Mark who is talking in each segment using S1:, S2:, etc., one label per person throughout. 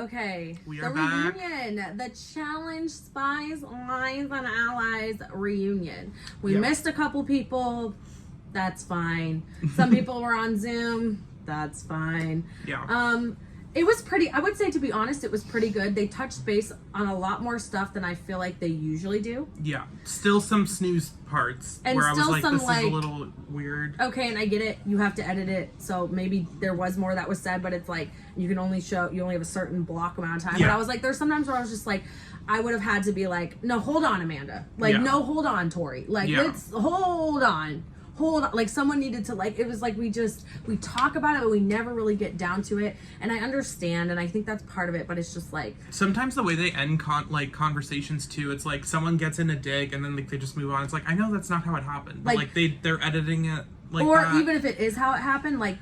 S1: Okay.
S2: We are back.
S1: Reunion. The Challenge Spies, Lies, and Allies reunion. We missed a couple people. That's fine. Some people were on Zoom. That's fine.
S2: Yeah.
S1: It was pretty, I would say, to be honest, it was pretty good. They touched base on a lot more stuff than I feel like they usually do.
S2: Yeah. Still some snooze parts
S1: and
S2: where I was
S1: still
S2: like,
S1: some,
S2: this is a little weird.
S1: Okay, and I get it. You have to edit it. So maybe there was more that was said, but it's like, you only have a certain block amount of time.
S2: Yeah.
S1: But I was like, there's sometimes where I was just like, I would have had to be like, no, hold on, Amanda. Like, no, hold on, Tori. Like, let's, hold on. Like, someone needed to, like, it was like we talk about it, but we never really get down to it. And I understand, and I think that's part of it, but it's just like,
S2: sometimes the way they end conversations too, it's like someone gets in a dig and then like they just move on. It's like, I know that's not how it happened, but like they're editing it like
S1: or
S2: that.
S1: Even if it is how it happened, like,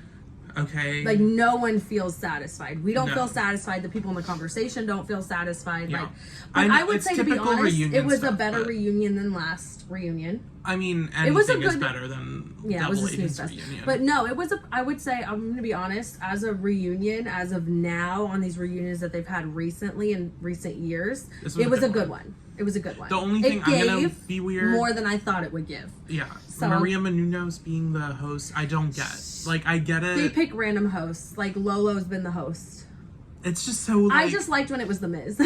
S2: okay,
S1: like no one feels satisfied. We don't feel satisfied. The people in the conversation don't feel satisfied.
S2: Yeah.
S1: Like, but I would say, to be honest, it was a better
S2: but
S1: reunion than last reunion.
S2: I mean, anything is better than Double Agents reunion.
S1: But no, it was I would say, I'm going to be honest, as a reunion, as of now, on these reunions that they've had recently in recent years, it was a good one. It was a good one.
S2: The only thing I'm gonna be weird,
S1: more than I thought it would give.
S2: Yeah, so, Maria Menounos being the host, I don't get. Like, I get it.
S1: They pick random hosts. Like, Lolo's been the host.
S2: It's just so. Like,
S1: I just liked when it was The Miz.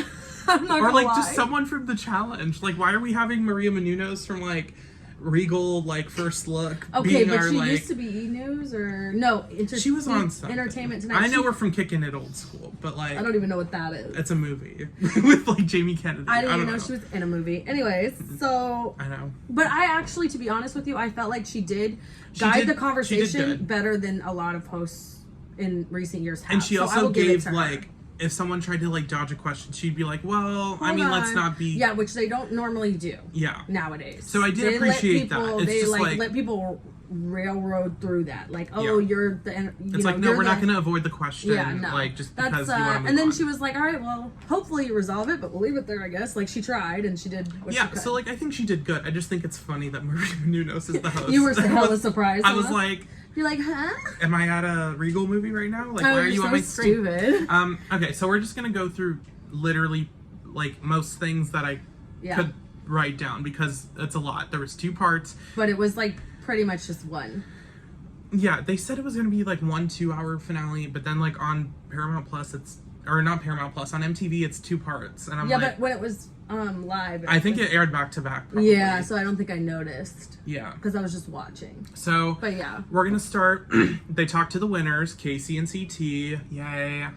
S1: I'm not
S2: or like
S1: lie.
S2: Just someone from the challenge. Like, why are we having Maria Menounos from like Regal, like First Look?
S1: Okay, but
S2: our,
S1: she
S2: like,
S1: used to be E! News or no?
S2: She was on something.
S1: Entertainment Tonight.
S2: I know her from Kicking It Old School, but like
S1: I don't even know what that is.
S2: It's a movie with like Jamie Kennedy.
S1: I didn't even know she was in a movie. Anyways, so
S2: I know.
S1: But I actually, to be honest with you, I felt like she did guide the conversation better than a lot of hosts in recent years have.
S2: And she also gave like, if someone tried to like dodge a question, she'd be like, well, I mean, let's not be.
S1: Yeah, which they don't normally do.
S2: Yeah.
S1: Nowadays.
S2: So I did appreciate that. It's
S1: they
S2: just
S1: let people railroad through that. Like, oh, you're the.
S2: It's like, no, we're not going to avoid the question. Yeah, no. Like, just because you want to move
S1: and then
S2: on.
S1: she was like, all right, well, hopefully you resolve it, but we'll leave it there, I guess. Like, she tried and she did what she could.
S2: So like, I think she did good. I just think it's funny that Maria Menounos is the host.
S1: You were hella surprised.
S2: I was like.
S1: You're like, huh?
S2: Am I at a Regal movie right now? Like, why are you on my screen?
S1: Stupid.
S2: Okay, so we're just gonna go through literally like most things that I could write down because it's a lot. There was 2 parts,
S1: but it was like pretty much just one.
S2: Yeah, they said it was gonna be like 1 2-hour finale, but then like on Paramount Plus, or not Paramount Plus, on MTV it's 2 parts, and I'm like,
S1: but when it was live,
S2: I think it aired back to back. Probably.
S1: Yeah, so I don't think I noticed.
S2: Yeah,
S1: because I was just watching.
S2: So,
S1: but yeah,
S2: we're gonna start. They talked to the winners, Casey and CT. Yay!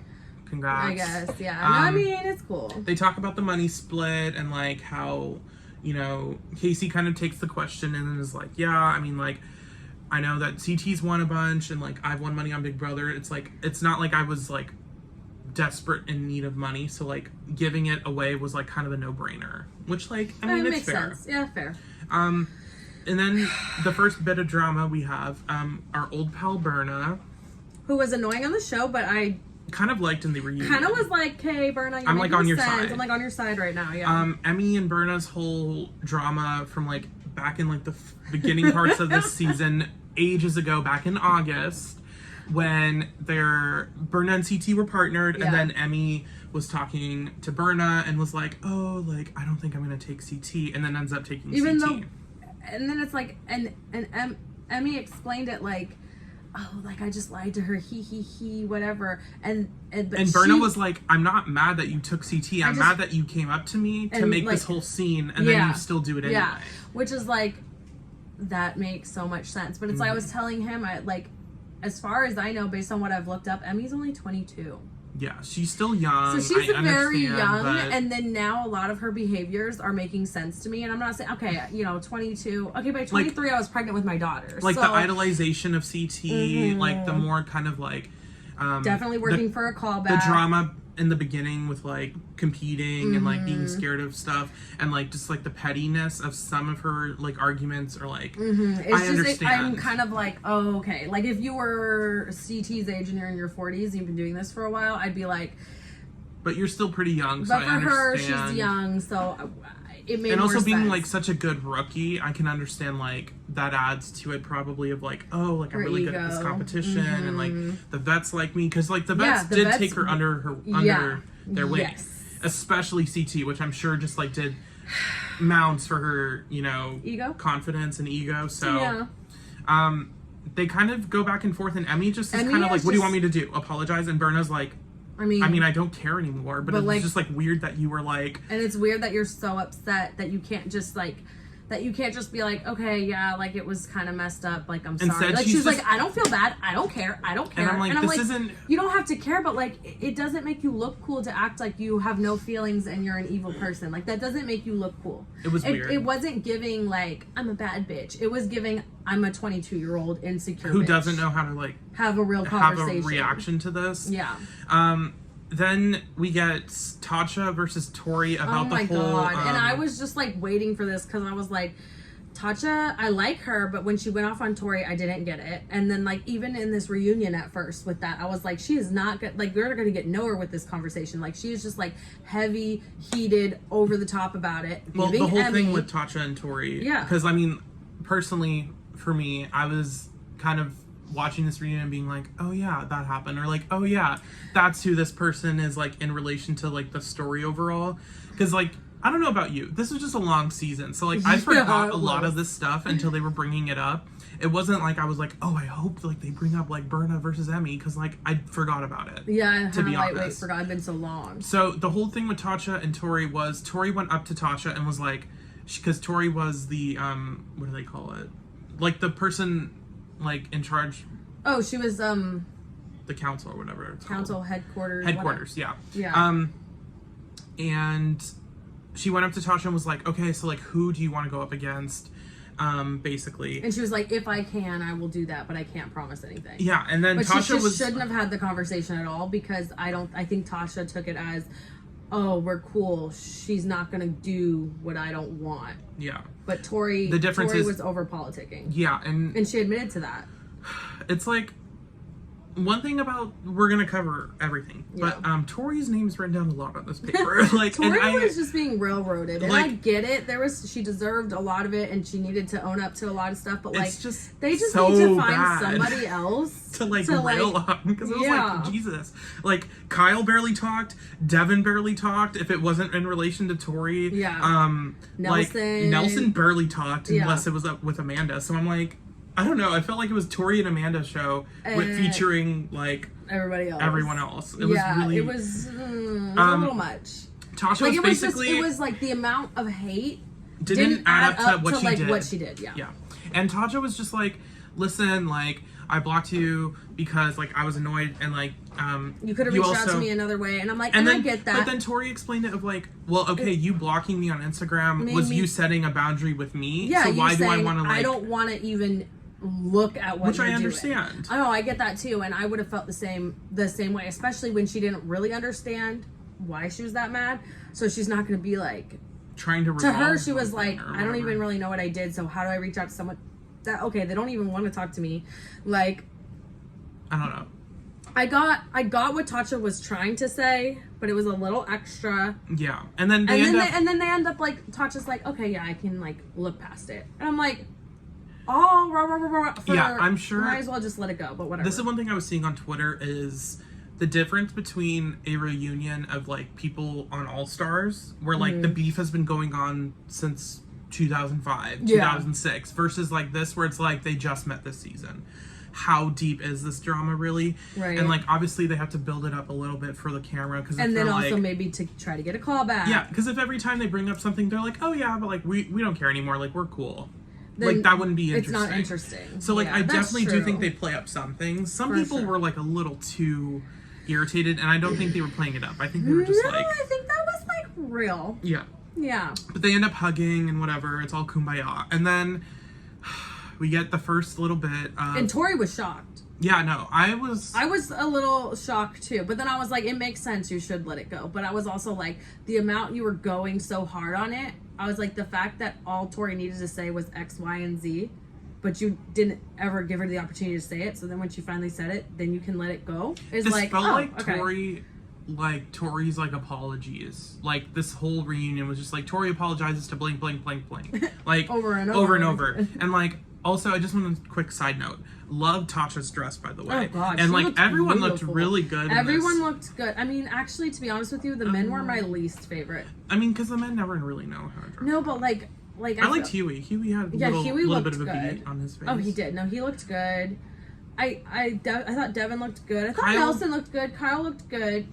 S2: Congrats.
S1: I guess, yeah. I mean, it's cool.
S2: They talk about the money split and like how, Casey kind of takes the question and is like, yeah, I mean, like, I know that CT's won a bunch and like I've won money on Big Brother. It's like, it's not like I was like desperate in need of money, so like giving it away was like kind of a no-brainer, which like I mean,
S1: it
S2: it's
S1: makes
S2: fair.
S1: Sense. Yeah, fair.
S2: And then the first bit of drama we have our old pal Berna,
S1: who was annoying on the show, but I
S2: kind of liked in the reunion.
S1: Kind of was like, hey, Berna, you're
S2: I'm like on your side.
S1: I'm like on your side right now. Yeah.
S2: Emmy and Berna's whole drama from like back in like the beginning parts of this season, ages ago, back in August, when Berna and CT were partnered, and then Emmy was talking to Berna and was like, oh, like, I don't think I'm gonna take CT, and then ends up taking CT.
S1: And then it's like, and Emmy explained it like, oh, like, I just lied to her, he, whatever. And
S2: Berna was like, I'm not mad that you took CT, I'm mad that you came up to me to make this whole scene, and then you still do it anyway. Yeah,
S1: which is like, that makes so much sense. But it's like, I was telling him, as far as I know, based on what I've looked up, Emmy's only 22.
S2: Yeah, she's still young.
S1: So she's very young, and then now a lot of her behaviors are making sense to me. And I'm not saying, okay, 22. Okay, by 23, I was pregnant with my daughter.
S2: Like, the idolization of CT, like, the more kind of, like...
S1: definitely working for a callback.
S2: The drama in the beginning with, like, competing and, like, being scared of stuff. And, like, just, like, the pettiness of some of her, like, arguments are, like... I understand.
S1: I'm kind of like, oh, okay. Like, if you were CT's age and you're in your 40s and you've been doing this for a while, I'd be like...
S2: But you're still pretty young, so I understand.
S1: But for her, she's young, so it made
S2: and
S1: more
S2: also being
S1: sense.
S2: like such a good rookie, I can understand like that adds to it probably of like, oh, like I'm really good at this competition and like the vets like me because like the vets did take her under their wing, especially CT, which I'm sure just like did mounts for her, you know, confidence and ego. So they kind of go back and forth, and Emmy just is kind of like, what do you want me to do? Apologize? And Berna's like, I mean, I don't care anymore, but it's like, just like weird that you were like,
S1: and it's weird that you're so upset that you can't just like, be like, okay, yeah, like it was kind of messed up, like I'm sorry. Like she's like, I don't feel bad, I don't care. And I'm like, this isn't. You don't have to care, but like it doesn't make you look cool to act like you have no feelings and you're an evil person. Like that doesn't make you look cool.
S2: It was weird.
S1: It wasn't giving like I'm a bad bitch. It was giving I'm a 22-year-old insecure
S2: who
S1: bitch
S2: doesn't know how to like
S1: have a real conversation,
S2: have a reaction to this.
S1: Yeah.
S2: Then we get Tacha versus Tori about the whole. Oh my god!
S1: And I was just like waiting for this because I was like, Tacha, I like her, but when she went off on Tori, I didn't get it. And then like even in this reunion at first with that, I was like, she is not good. Like we're gonna get nowhere with this conversation. Like she is just like heavy, heated, over the top about it.
S2: Well, the whole thing with Tacha and Tori. Yeah. Because I mean, personally, for me, I was kind of watching this reunion and being like, oh yeah, that happened, or like, oh yeah, that's who this person is like in relation to like the story overall. Because like, I don't know about you, this was just a long season, so like I forgot a lot of this stuff until they were bringing it up. It wasn't like I was like, oh, I hope like they bring up like Berna versus Emmy, because like I forgot about it.
S1: Yeah,
S2: to be honest,
S1: forgot. I've been so long.
S2: So the whole thing with Tacha and Tori was Tori went up to Tacha and was like, because Tori was the what do they call it, like the person like in charge.
S1: Oh, she was
S2: the council or whatever it's
S1: council
S2: called.
S1: Headquarters,
S2: yeah.
S1: Yeah.
S2: And she went up to Tasha and was like, okay, so like who do you want to go up against, basically.
S1: And she was like, if I can, I will do that, but I can't promise anything.
S2: Yeah. And then Tasha
S1: shouldn't have had the conversation at all, because I think Tasha took it as, oh, we're cool, she's not gonna do what I don't want.
S2: Yeah.
S1: But Tori was over politicking.
S2: Yeah. And
S1: she admitted to that.
S2: It's like, one thing about, we're gonna cover everything, but Tori's name's written down a lot on this paper. Like
S1: Tori was just being railroaded, and like, I get it. She deserved a lot of it, and she needed to own up to a lot of stuff. But like, they just need to find somebody else
S2: to rail on, because it was like, Jesus, like Kyle barely talked, Devin barely talked. If it wasn't in relation to Tori, Nelson barely talked unless it was up with Amanda. So I'm like, I don't know. I felt like it was Tori and Amanda's show with featuring like everyone else. It was really.
S1: It was a little much.
S2: Tasha was basically.
S1: It was like the amount of hate
S2: didn't add up to
S1: what she did. Yeah.
S2: Yeah, and Tacha was just like, listen, like I blocked you because like I was annoyed, and like
S1: you could have reached out to me another way, and I'm like, and I get that.
S2: But then Tori explained it of like, well, okay, you blocking me on Instagram was you setting a boundary with me.
S1: Yeah.
S2: So why do I want to? Like,
S1: I don't want to even look at what you're
S2: I understand.
S1: Doing. I know, I get that too, and I would have felt the same way, especially when she didn't really understand why she was that mad. So she's not going to be like
S2: trying to resolve.
S1: To her, she was like, I don't even really know what I did, so how do I reach out to someone that they don't even want to talk to me? Like,
S2: I don't know.
S1: I got what Tacha was trying to say, but it was a little extra.
S2: Yeah, and then they
S1: end up like, Tacha's like, okay, yeah, I can like look past it, and I'm like, oh,
S2: I'm sure.
S1: Might as well just let it go, but whatever.
S2: This is one thing I was seeing on Twitter is the difference between a reunion of like people on All Stars, where like the beef has been going on since 2005, 2006, versus like this, where it's like they just met this season. How deep is this drama really? Right. And like obviously they have to build it up a little bit for the camera, and then also
S1: maybe to try to get a call back.
S2: Yeah, because if every time they bring up something, they're like, oh yeah, but like we don't care anymore. Like we're cool. Then like that wouldn't be interesting.
S1: It's not interesting.
S2: So like I definitely do think they play up some things. Some people were like a little too irritated, and I don't think they were playing it up. I think they were just like,
S1: I think that was like real.
S2: Yeah.
S1: Yeah.
S2: But they end up hugging and whatever. It's all kumbaya. And then we get the first little bit of,
S1: and Tori was shocked.
S2: Yeah, no, I was
S1: a little shocked too, but then I was like, it makes sense, you should let it go. But I was also like, the amount you were going so hard on it, I was like, the fact that all Tori needed to say was X, Y, and Z, but you didn't ever give her the opportunity to say it, so then when she finally said it, then you can let it go. It's
S2: this
S1: like,
S2: felt like Tori like Tori's like apologies. Like this whole reunion was just like Tori apologizes to blank blank blank blank. Like
S1: over and
S2: over. And like also I just want a quick side note. Love Tacha's dress, by the way.
S1: Oh god.
S2: And like everyone
S1: beautiful.
S2: looked really good.
S1: Everyone looked good. I mean, actually, to be honest with you, the men were my least favorite.
S2: I mean, because the men never really know how to dress.
S1: No, but like
S2: I liked Huey. Huey had
S1: Huey
S2: little
S1: looked
S2: bit of a
S1: good.
S2: beat on his face.
S1: Oh, he did. No, he looked good. I thought Devin looked good. I thought
S2: Kyle,
S1: Nelson looked good. Kyle looked good.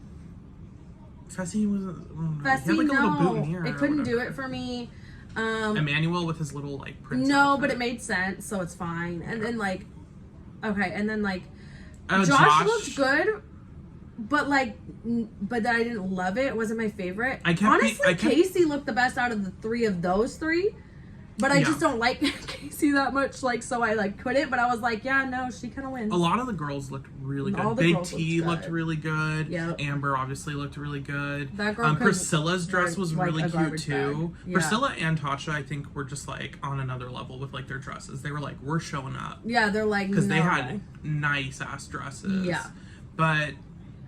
S2: Fessy wasn't.
S1: Fessy,
S2: he had like a little boot in
S1: no,
S2: here
S1: it couldn't do it for me.
S2: Emmanuel with his little like prince.
S1: No,
S2: outfit.
S1: but it made sense, so it's fine. And then like, okay, and then like,
S2: Oh,
S1: Josh looked good, but like, but I didn't love it. It wasn't my favorite. Honestly, Casey looked the best out of the three of those three. But I just don't like Casey that much, like, so I, like, couldn't. But I was like, yeah, no, she kind of wins.
S2: A lot of the girls looked really good. Big T looked really good. Yep. Amber obviously looked really good.
S1: That girl
S2: Priscilla's dress was like really cute, too.
S1: Yeah.
S2: Priscilla and Tasha, I think, were just, like, on another level with, like, their dresses. They were like, we're showing up.
S1: Yeah, they're like,
S2: because they had nice-ass dresses.
S1: Yeah.
S2: But...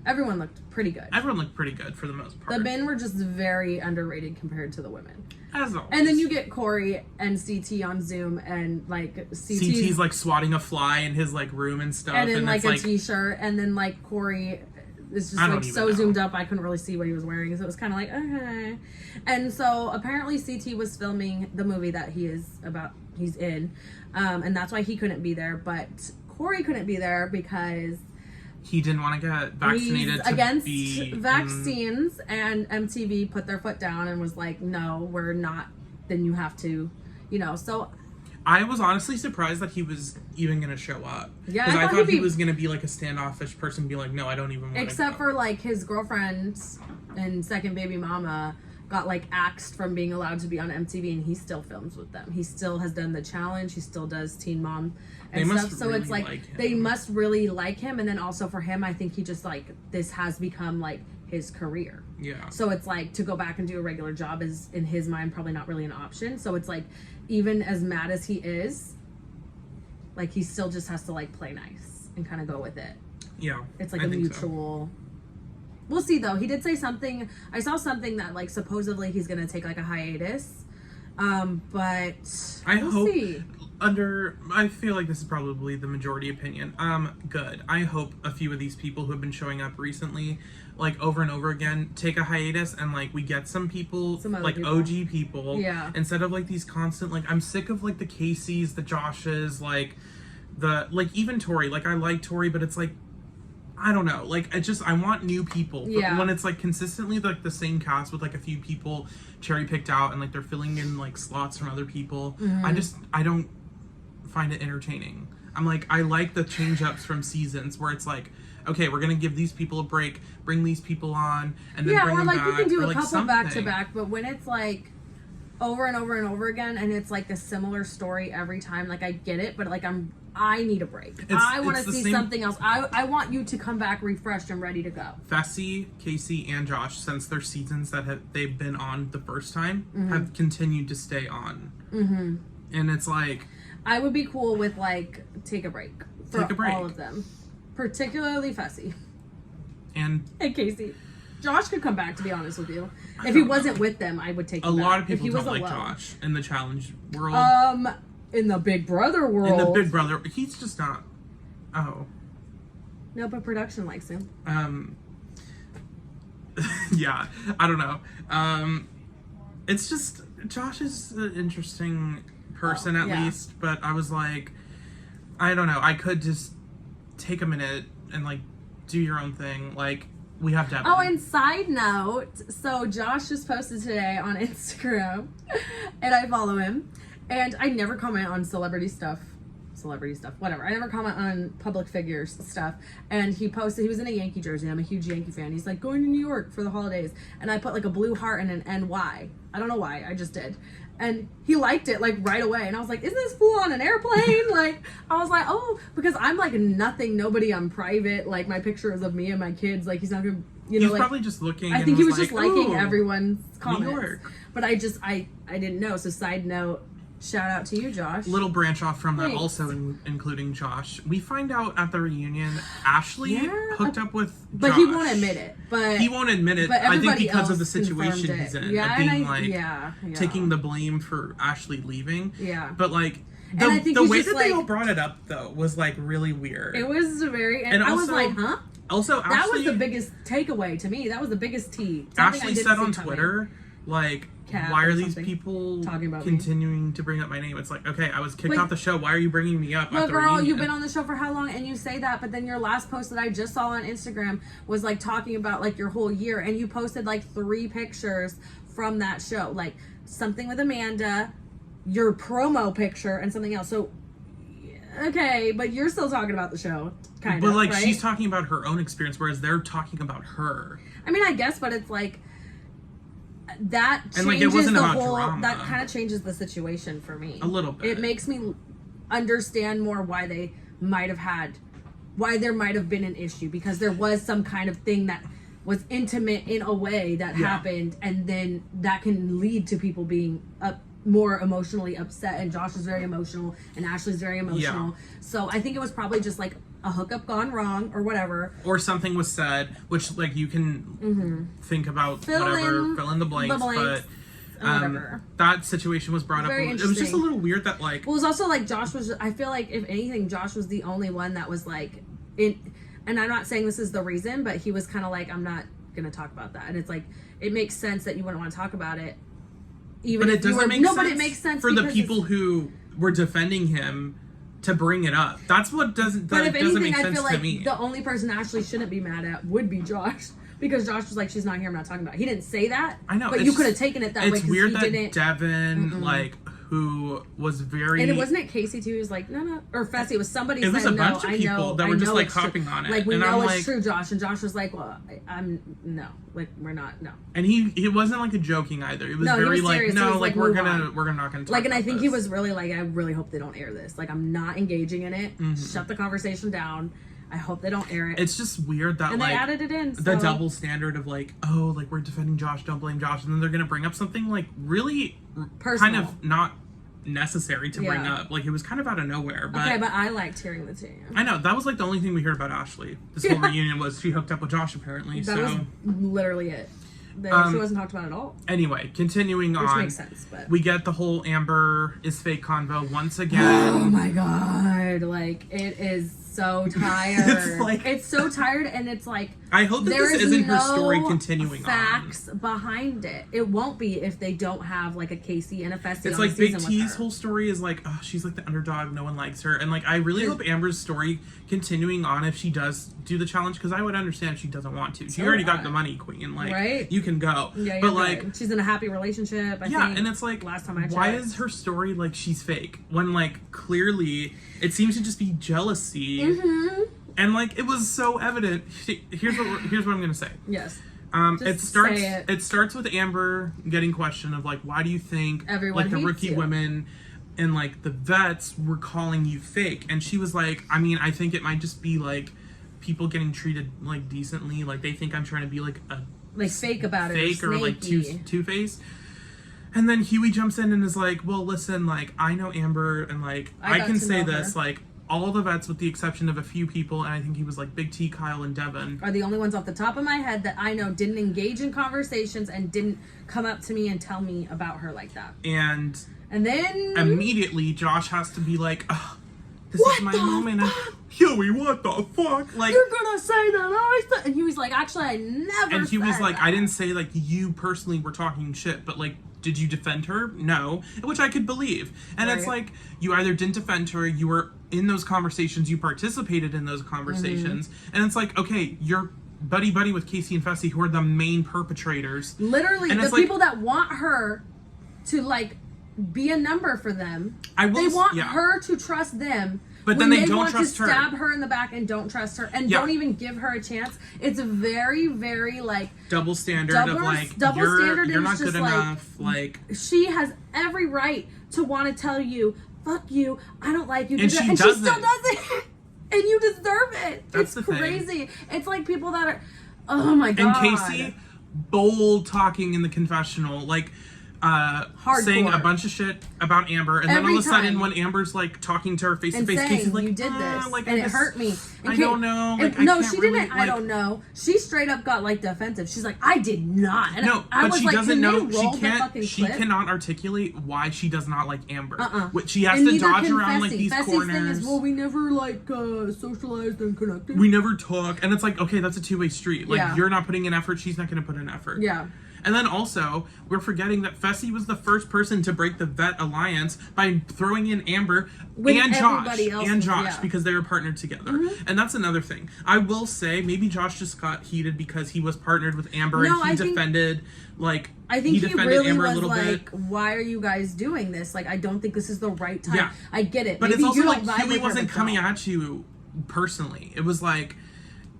S1: everyone looked pretty good.
S2: Everyone looked pretty good for the most part.
S1: The men were just very underrated compared to the women.
S2: As always.
S1: And then you get Corey and CT on Zoom, and like
S2: CT's like swatting a fly in his like room and stuff,
S1: and in like a t-shirt, and then like Corey is just like so zoomed up I couldn't really see what he was wearing, so it was kind of like okay. And so apparently CT was filming the movie that he's in, and that's why he couldn't be there. But Corey couldn't be there because
S2: he didn't want to get vaccinated.
S1: He's against vaccines, and MTV put their foot down and was like, no, we're not, then you have to, so.
S2: I was honestly surprised that he was even going to show up.
S1: Yeah,
S2: because I thought he was going to be like a standoffish person, be like, no, I don't even want to
S1: Except for like his girlfriend and second baby mama got like axed from being allowed to be on MTV, and he still films with them. He still has done the challenge. He still does Teen Mom and stuff. So really it's like they must really like him. And then also for him, I think he just like, this has become like his career.
S2: Yeah.
S1: So it's like to go back and do a regular job is in his mind probably not really an option. So it's like, even as mad as he is, like he still just has to like play nice and kind of go with it.
S2: Yeah.
S1: It's like a mutual. So. We'll see though. He did say something. I saw something that like supposedly he's gonna take like a hiatus. But we'll see.
S2: I feel like this is probably the majority opinion. Good. I hope a few of these people who have been showing up recently, like over and over again, take a hiatus and like we get some people, like people. OG people.
S1: Yeah.
S2: Instead of like these constant, like I'm sick of like the Caseys, the Joshes, like even Tori. Like I like Tori, but it's like, I don't know. Like I want new people.
S1: Yeah.
S2: But when it's like consistently like the same cast with like a few people cherry picked out and like they're filling in like slots from other people, I don't find it entertaining. I'm like, I like the change ups from seasons where it's like, okay, we're gonna give these people a break, bring these people on, and then bring them back. Yeah, or like you can do a couple back to back,
S1: but when it's like over and over and over again, and it's like a similar story every time, like I get it, but like I need a break. I want to see something else. I want you to come back refreshed and ready to go.
S2: Fessy, Casey, and Josh, since their seasons that they've been on the first time, have continued to stay on. Mm-hmm. And it's like,
S1: I would be cool with like take a break for all of them, particularly Fessy
S2: and
S1: Casey. Josh could come back, to be honest with you. If he wasn't with them, I would take him back.
S2: A lot of people don't like Josh in the challenge world.
S1: In the Big Brother world.
S2: In the Big Brother, he's just not. Oh.
S1: No, but production likes him.
S2: Yeah, I don't know. It's just Josh is an interesting person at least, but I was like, I don't know. I could just take a minute and like do your own thing. Like we have Devin.
S1: Oh, and side note, so Josh just posted today on Instagram, and I follow him, and I never comment on celebrity stuff, whatever. I never comment on public figures stuff. And he posted, he was in a Yankee jersey. I'm a huge Yankee fan. He's like, going to New York for the holidays. And I put like a blue heart and an NY. I don't know why, I just did. And he liked it like right away. And I was like, isn't this fool on an airplane? Like, I was like, oh, because I'm like nobody on private. Like my picture is of me and my kids. Like he's not going to,
S2: he's like, probably just looking.
S1: I think he was just liking everyone's comments.
S2: New York.
S1: But I didn't know. So side note, Shout out to you, Josh.
S2: Little branch off from that,
S1: Thanks.
S2: also including Josh. We find out at the reunion, Ashley hooked up with Josh.
S1: But he won't admit it. But
S2: he won't admit it.
S1: But
S2: I think
S1: everybody
S2: because of the
S1: else
S2: situation
S1: confirmed
S2: he's
S1: it.
S2: in,
S1: Yeah,
S2: of being
S1: and
S2: taking the blame for Ashley leaving.
S1: Yeah.
S2: But like
S1: And I think
S2: the
S1: he's
S2: way
S1: just,
S2: that they
S1: like-
S2: all brought it up though was like really weird.
S1: It was very, and I
S2: also,
S1: was like, huh?
S2: Also,
S1: That
S2: Ashley,
S1: was the biggest takeaway to me. That was the biggest tea. Something I
S2: Ashley
S1: didn't
S2: said
S1: see
S2: on
S1: coming.
S2: Twitter, like,
S1: Cat
S2: why
S1: or
S2: are these
S1: something
S2: people
S1: talking about me.
S2: continuing to bring up my name? It's like, okay, I was kicked
S1: Wait.
S2: off the show. Why are you bringing me up?
S1: Well,
S2: at the
S1: girl,
S2: reunion?
S1: you've been on the show for how long? And you say that, but then your last post that I just saw on Instagram was like talking about like your whole year, and you posted like 3 pictures from that show, like something with Amanda, your promo picture, and something else. So, okay, but you're still talking about the show, kind of.
S2: But like,
S1: right?
S2: she's talking about her own experience, whereas they're talking about her.
S1: I mean, I guess, but it's like that changes
S2: And, like, it wasn't
S1: the
S2: about
S1: whole.
S2: drama.
S1: That kind of changes the situation for me
S2: A little bit.
S1: It makes me understand more why they might have had, why there might have been an issue, because there was some kind of thing that was intimate in a way that happened, and then that can lead to people being more emotionally upset. And Josh is very emotional, and Ashley's very emotional.
S2: Yeah.
S1: So I think it was probably just like a hookup gone wrong or whatever.
S2: Or something was said, which like you can think about fill in the blanks, but
S1: whatever.
S2: that situation was brought
S1: Very
S2: up. It was just a
S1: interesting.
S2: little weird that like
S1: Well, it was also like Josh was. I feel like if anything, Josh was the only one that was like in. And I'm not saying this is the reason, but he was kind of like, I'm not gonna talk about that. And it's like, it makes sense that you wouldn't want to talk about it. Even
S2: but
S1: if
S2: it doesn't make sense.
S1: But it makes sense
S2: for the
S1: because
S2: people who were defending him to bring it up. That's what doesn't.
S1: But if
S2: doesn't
S1: anything,
S2: make
S1: I
S2: sense
S1: feel
S2: to
S1: like
S2: me.
S1: the only person Ashley shouldn't be mad at would be Josh. Because Josh was like, she's not here, I'm not talking about it. He didn't say that.
S2: I know,
S1: But
S2: it's
S1: you could have
S2: just-
S1: taken it that way.
S2: It's weird
S1: he
S2: that
S1: didn't.
S2: Devin, like, who was very...
S1: And it wasn't it Casey too. He was like, no, or Fessy. It was somebody.
S2: It was
S1: saying,
S2: a bunch
S1: no,
S2: of
S1: I
S2: people
S1: know,
S2: that
S1: I
S2: were just,
S1: know
S2: like,
S1: it's true.
S2: hopping on it.
S1: Like, we
S2: And
S1: know
S2: I'm
S1: it's
S2: like-
S1: true, Josh. And Josh was like, well, I'm no, like we're not, no.
S2: And he wasn't like a joking either. It was
S1: No, he
S2: very
S1: was
S2: like,
S1: serious. He
S2: no,
S1: was
S2: like
S1: like,
S2: we're
S1: move
S2: not
S1: on.
S2: gonna talk
S1: Like, and I
S2: about
S1: think he
S2: this.
S1: was really like, I really hope they don't air this. Like, I'm not engaging in it. Shut the conversation down. I hope they don't air it.
S2: It's just weird that
S1: and
S2: like
S1: they added it in.
S2: the
S1: so-
S2: double standard of like, oh, like we're defending Josh, don't blame Josh, and then they're gonna bring up something like really
S1: Personal.
S2: kind of not necessary to bring
S1: Yeah.
S2: up. Like it was kind of out of nowhere. But
S1: Okay, but I liked hearing the tea.
S2: I know that was like the only thing we heard about Ashley. This whole reunion was she hooked up with Josh apparently.
S1: That
S2: so
S1: was literally it. She wasn't talked about at all.
S2: anyway, continuing
S1: Which
S2: on,
S1: makes sense, but
S2: we get the whole Amber is fake convo once
S1: oh
S2: again.
S1: my god, like it is so tired. It's so tired, and it's like
S2: I hope that
S1: there
S2: this
S1: is
S2: isn't her
S1: no
S2: story continuing
S1: facts behind it. It won't be if they don't have like a Casey and a Fessy.
S2: It's
S1: on
S2: like
S1: the
S2: Big
S1: season with
S2: T's
S1: her.
S2: whole story is like, oh, she's like the underdog, no one likes her, and like I really hope Amber's story continuing on if she does do the challenge, because I would understand if she doesn't want to. She
S1: So
S2: already
S1: would
S2: got
S1: I.
S2: the money, queen. Like,
S1: Right?
S2: you can go.
S1: Yeah,
S2: but
S1: you're
S2: like,
S1: right. She's in a happy relationship. I
S2: yeah,
S1: think,
S2: and it's like,
S1: last time I checked.
S2: why is her story like she's fake when like clearly it seems to just be jealousy, and like it was so evident. Here's what I'm gonna say.
S1: Yes.
S2: It
S1: Just
S2: starts.
S1: say it.
S2: It starts with Amber getting questioned of like, why do you think
S1: Everyone
S2: like the
S1: hates
S2: rookie
S1: you.
S2: women and like the vets were calling you fake? And she was like, I mean, I think it might just be like people getting treated like decently, like they think I'm trying to be like a
S1: Like fake about it.
S2: fake or like
S1: snaky.
S2: two-faced. And then Huey jumps in and is like, well, listen, like I know Amber and like I
S1: got
S2: can
S1: to
S2: say
S1: know
S2: this,
S1: her.
S2: like all the vets with the exception of a few people, and I think he was like Big T, Kyle, and Devin.
S1: Are the only ones off the top of my head that I know didn't engage in conversations and didn't come up to me and tell me about her like that.
S2: And
S1: then
S2: immediately Josh has to be like, oh, this
S1: What
S2: is my
S1: the
S2: moment. And
S1: fuck?
S2: Huey, what the fuck? Like,
S1: you're gonna say that I said, and he was like, actually, I never.
S2: and Huey's
S1: said
S2: like,
S1: that.
S2: I didn't say like you personally were talking shit, but like, did you defend her? No, which I could believe. And it's
S1: Right.
S2: like, you either didn't defend her, you were in those conversations, you participated in those conversations, and it's like, okay, you're buddy with Casey and Fessy, who are the main perpetrators.
S1: Literally,
S2: And
S1: the
S2: it's like-
S1: people that want her to like be a number for them.
S2: I will
S1: They want
S2: yeah.
S1: her to trust them.
S2: But
S1: when
S2: then they don't
S1: want
S2: trust
S1: to
S2: her.
S1: stab her in the back and don't trust her and
S2: Yeah.
S1: don't even give her a chance. It's very, very like
S2: Double standard
S1: Double-
S2: of like,
S1: double
S2: you're
S1: standard
S2: you're
S1: is
S2: not good
S1: just like-
S2: enough. Like,
S1: she has every right to want to tell you, "Fuck you, I don't like you,"
S2: And
S1: she
S2: she
S1: still
S2: doesn't.
S1: does it, and you deserve it.
S2: That's
S1: it's
S2: the thing.
S1: crazy. It's like people that are, oh my
S2: and
S1: god.
S2: Casey, bold talking in the confessional, like, saying a bunch of shit about Amber, and then all of a sudden when Amber's like talking to her face to face, Casey's like,
S1: you did this,
S2: like,
S1: and it hurt me.
S2: I don't know. Like,
S1: no, she didn't. I don't know. She straight up got like defensive. She's like, I did not. And
S2: no,
S1: I
S2: but
S1: was
S2: she
S1: like,
S2: doesn't know. She
S1: clip?
S2: cannot articulate why she does not like Amber. She has to dodge around like these
S1: Fessy's
S2: corners.
S1: Thing is, well, we never like socialized and connected.
S2: We never talk, and it's like, okay, that's a two-way street. Like you're not putting in effort, she's not going to put in effort.
S1: Yeah.
S2: And then also, we're forgetting that Fessy was the first person to break the vet alliance by throwing in Amber and Josh because they were partnered together. And that's another thing. I will say, maybe Josh just got heated because he was partnered with Amber and he defended, like,
S1: I think he
S2: defended Amber
S1: was
S2: a little
S1: like,
S2: bit.
S1: why are you guys doing this? Like, I don't think this is the right time. Yeah. I get it.
S2: But maybe it's also like Huey wasn't coming at you personally. It was like,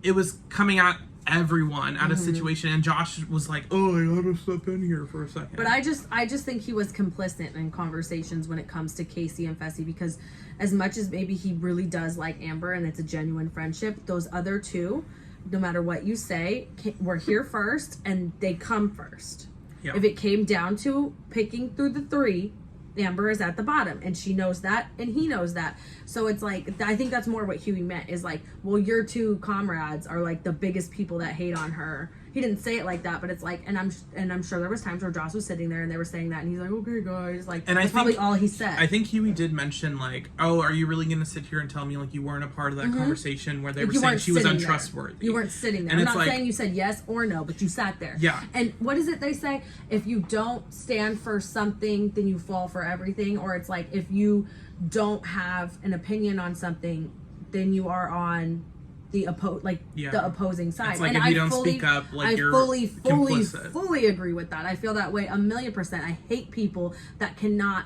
S2: it was coming at everyone at a situation, and Josh was like, oh, I gotta step in here for a second.
S1: But I just think he was complicit in conversations when it comes to Casey and Fessy, because as much as maybe he really does like Amber and it's a genuine friendship, those other two, no matter what you say, were here first and they come first. If it came down to picking through the three, Amber is at the bottom, and she knows that, and he knows that. So it's like, I think that's more what Huey meant, is like, well, your two comrades are like the biggest people that hate on her. He didn't say it like that, but it's like, and I'm sure there was times where Josh was sitting there and they were saying that, and he's like, okay, guys, like, and that's probably all he said.
S2: I think Huey did mention like, oh, are you really gonna sit here and tell me like you weren't a part of that conversation where they were saying she was untrustworthy?
S1: You weren't sitting there. And I'm not saying you said yes or no, but you sat there.
S2: Yeah.
S1: And what is it they say? If you don't stand for something, then you fall for everything. Or it's like, if you don't have an opinion on something, then you are on the opposing side.
S2: It's like,
S1: and
S2: if you don't speak up, like, you're complicit.
S1: fully agree with that. I feel that way 1,000,000%. I hate people that cannot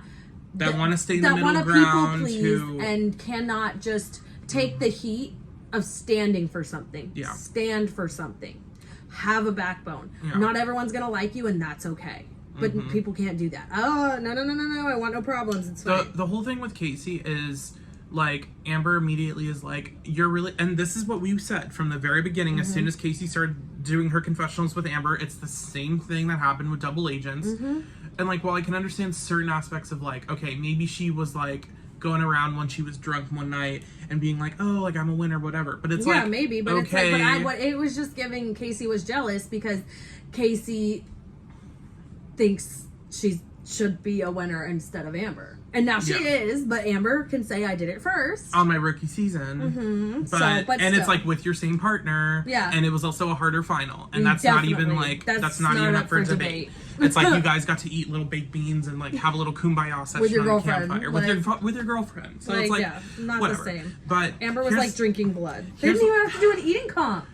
S2: that want to stay in the middle ground
S1: and cannot just take the heat of standing for something.
S2: Yeah.
S1: Stand for something. Have a backbone. Yeah. Not everyone's gonna like you, and that's okay. But people can't do that. Oh, no, I want no problems. It's fine.
S2: The whole thing with Casey is, like, Amber immediately is like, you're really, and this is what we said from the very beginning. As soon as Casey started doing her confessionals with Amber, it's the same thing that happened with double agents. And like, while I can understand certain aspects of like, okay, maybe she was like going around when she was drunk one night and being like, oh, like, I'm a winner, whatever. But it's like,
S1: maybe, but
S2: okay.
S1: It's like, but it was just giving Casey was jealous because Casey thinks she should be a winner instead of Amber. And now she is, but Amber can say I did it first.
S2: On my rookie season. But it's like with your same partner.
S1: Yeah.
S2: And it was also a harder final. And that's not even like, that's not even up for debate. It's like you guys got to eat little baked beans and like have a little kumbaya session
S1: with your
S2: on
S1: girlfriend.
S2: a campfire. With your girlfriend. So it's like,
S1: not
S2: whatever.
S1: The same.
S2: But
S1: Amber was like drinking blood. They didn't even have to do an eating comp.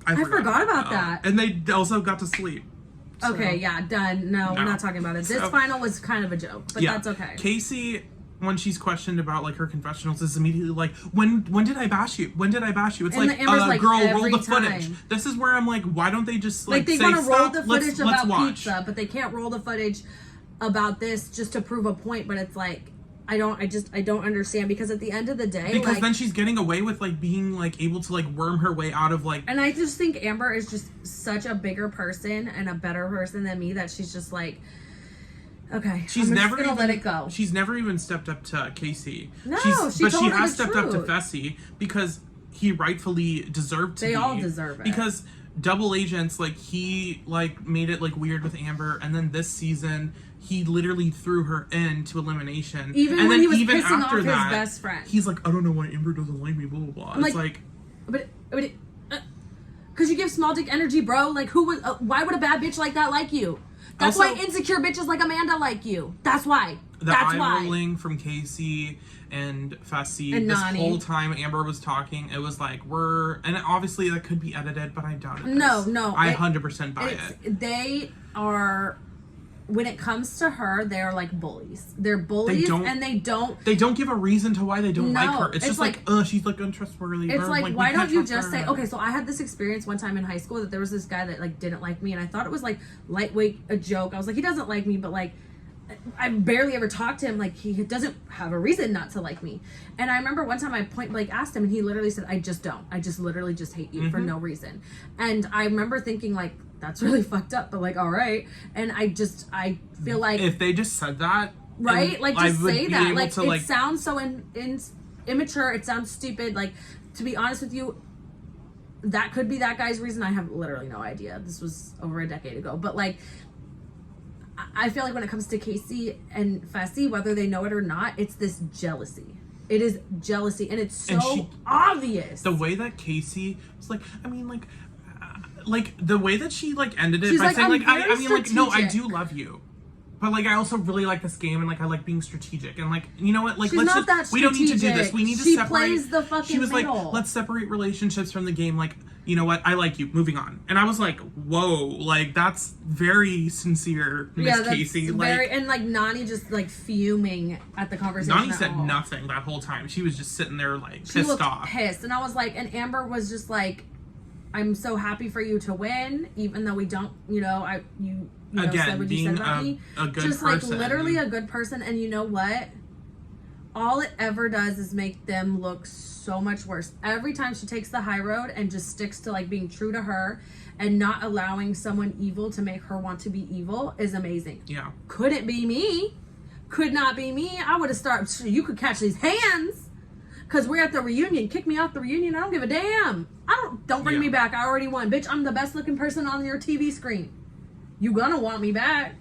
S1: I forgot about that.
S2: And they also got to sleep. So.
S1: Okay, yeah, done. No, we're not talking about it. This final was kind of a joke, but that's okay.
S2: Casey, when she's questioned about like her confessionals, is immediately like, when did I bash you? When did I bash you? It's like, girl, roll the footage. This is where I'm like, why don't they just like
S1: they
S2: say,
S1: want to roll the
S2: let's
S1: footage about
S2: watch.
S1: pizza, but they can't roll the footage about this just to prove a point. But it's like, I don't understand, because at the end of the day,
S2: because then she's getting away with like being like able to like worm her way out of like,
S1: and I just think Amber is just such a bigger person and a better person than me that she's just like, okay,
S2: she's never
S1: gonna let it go.
S2: She's never even stepped up to Casey.
S1: No,
S2: but she has stepped up to Fessy because he rightfully deserved to.
S1: They all deserve it,
S2: because double agents, like, he like made it like weird with Amber, and then this season he literally threw her into elimination.
S1: Even
S2: and
S1: when
S2: then
S1: he was
S2: even
S1: pissing
S2: after
S1: off
S2: that,
S1: his best friend,
S2: he's like, I don't know why Amber doesn't like me, blah blah blah. It's like,
S1: but because you give small dick energy, bro. Like, who would? Why would a bad bitch like that like you? That's also, why insecure bitches like Amanda like you. That's why. That's why.
S2: Rolling from Casey and Fessy
S1: and
S2: this
S1: Nani.
S2: Whole time Amber was talking, it was like, and obviously that could be edited, but I doubt it.
S1: No,
S2: I 100% buy it.
S1: They are. When it comes to her, they're like bullies. They're bullies, and they don't
S2: give a reason to why they don't like her. It's just like, she's like untrustworthy.
S1: It's like why don't you just say, okay, so I had this experience one time in high school that there was this guy that like didn't like me, and I thought it was like lightweight, a joke. I was like, he doesn't like me, but like, I barely ever talked to him. Like, he doesn't have a reason not to like me. And I remember one time I point blank asked him, and he literally said, I just don't. I just literally just hate you for no reason. And I remember thinking, like, that's really fucked up, but like, all right. And I feel like
S2: if they just said that,
S1: right? Like, just say that. Like,
S2: to,
S1: it sounds so immature. It sounds stupid. Like, to be honest with you, that could be that guy's reason. I have literally no idea. This was over a decade ago. But like, I feel like when it comes to Casey and Fessy, whether they know it or not, it's this jealousy. It is jealousy, and it's so obvious.
S2: The way that Casey was like, I mean, like the way that she like ended it
S1: She's
S2: by
S1: like,
S2: saying, like, I mean, like, no, I
S1: strategic.
S2: do love you, but like, I also really like this game, and like, I like being strategic, and like, you know what, like,
S1: She's
S2: let's
S1: not
S2: just,
S1: that
S2: we don't need to do this. We need to
S1: She
S2: separate.
S1: plays the fucking
S2: She was
S1: middle.
S2: like, let's separate relationships from the game. Like, you know what, I like you. Moving on. And I was like, whoa, like that's very sincere, Miss Casey.
S1: Very,
S2: like,
S1: and like Nani just like fuming at the conversation.
S2: Nani said nothing that whole time. She was just sitting there like
S1: She
S2: pissed off.
S1: Pissed, and I was like, and Amber was just like, I'm so happy for you to win, even though we don't, you know, you
S2: Again,
S1: said what you
S2: being
S1: said about me.
S2: a good
S1: just
S2: person.
S1: like literally a good person, and you know what? All it ever does is make them look so much worse. Every time she takes the high road and just sticks to like being true to her and not allowing someone evil to make her want to be evil is amazing.
S2: Yeah.
S1: Could it be me? Could not be me. I would have started. You could catch these hands. Cause we're at the reunion. Kick me off the reunion. I don't give a damn. Don't bring me back. I already won. Bitch, I'm the best looking person on your TV screen. You gonna want me back.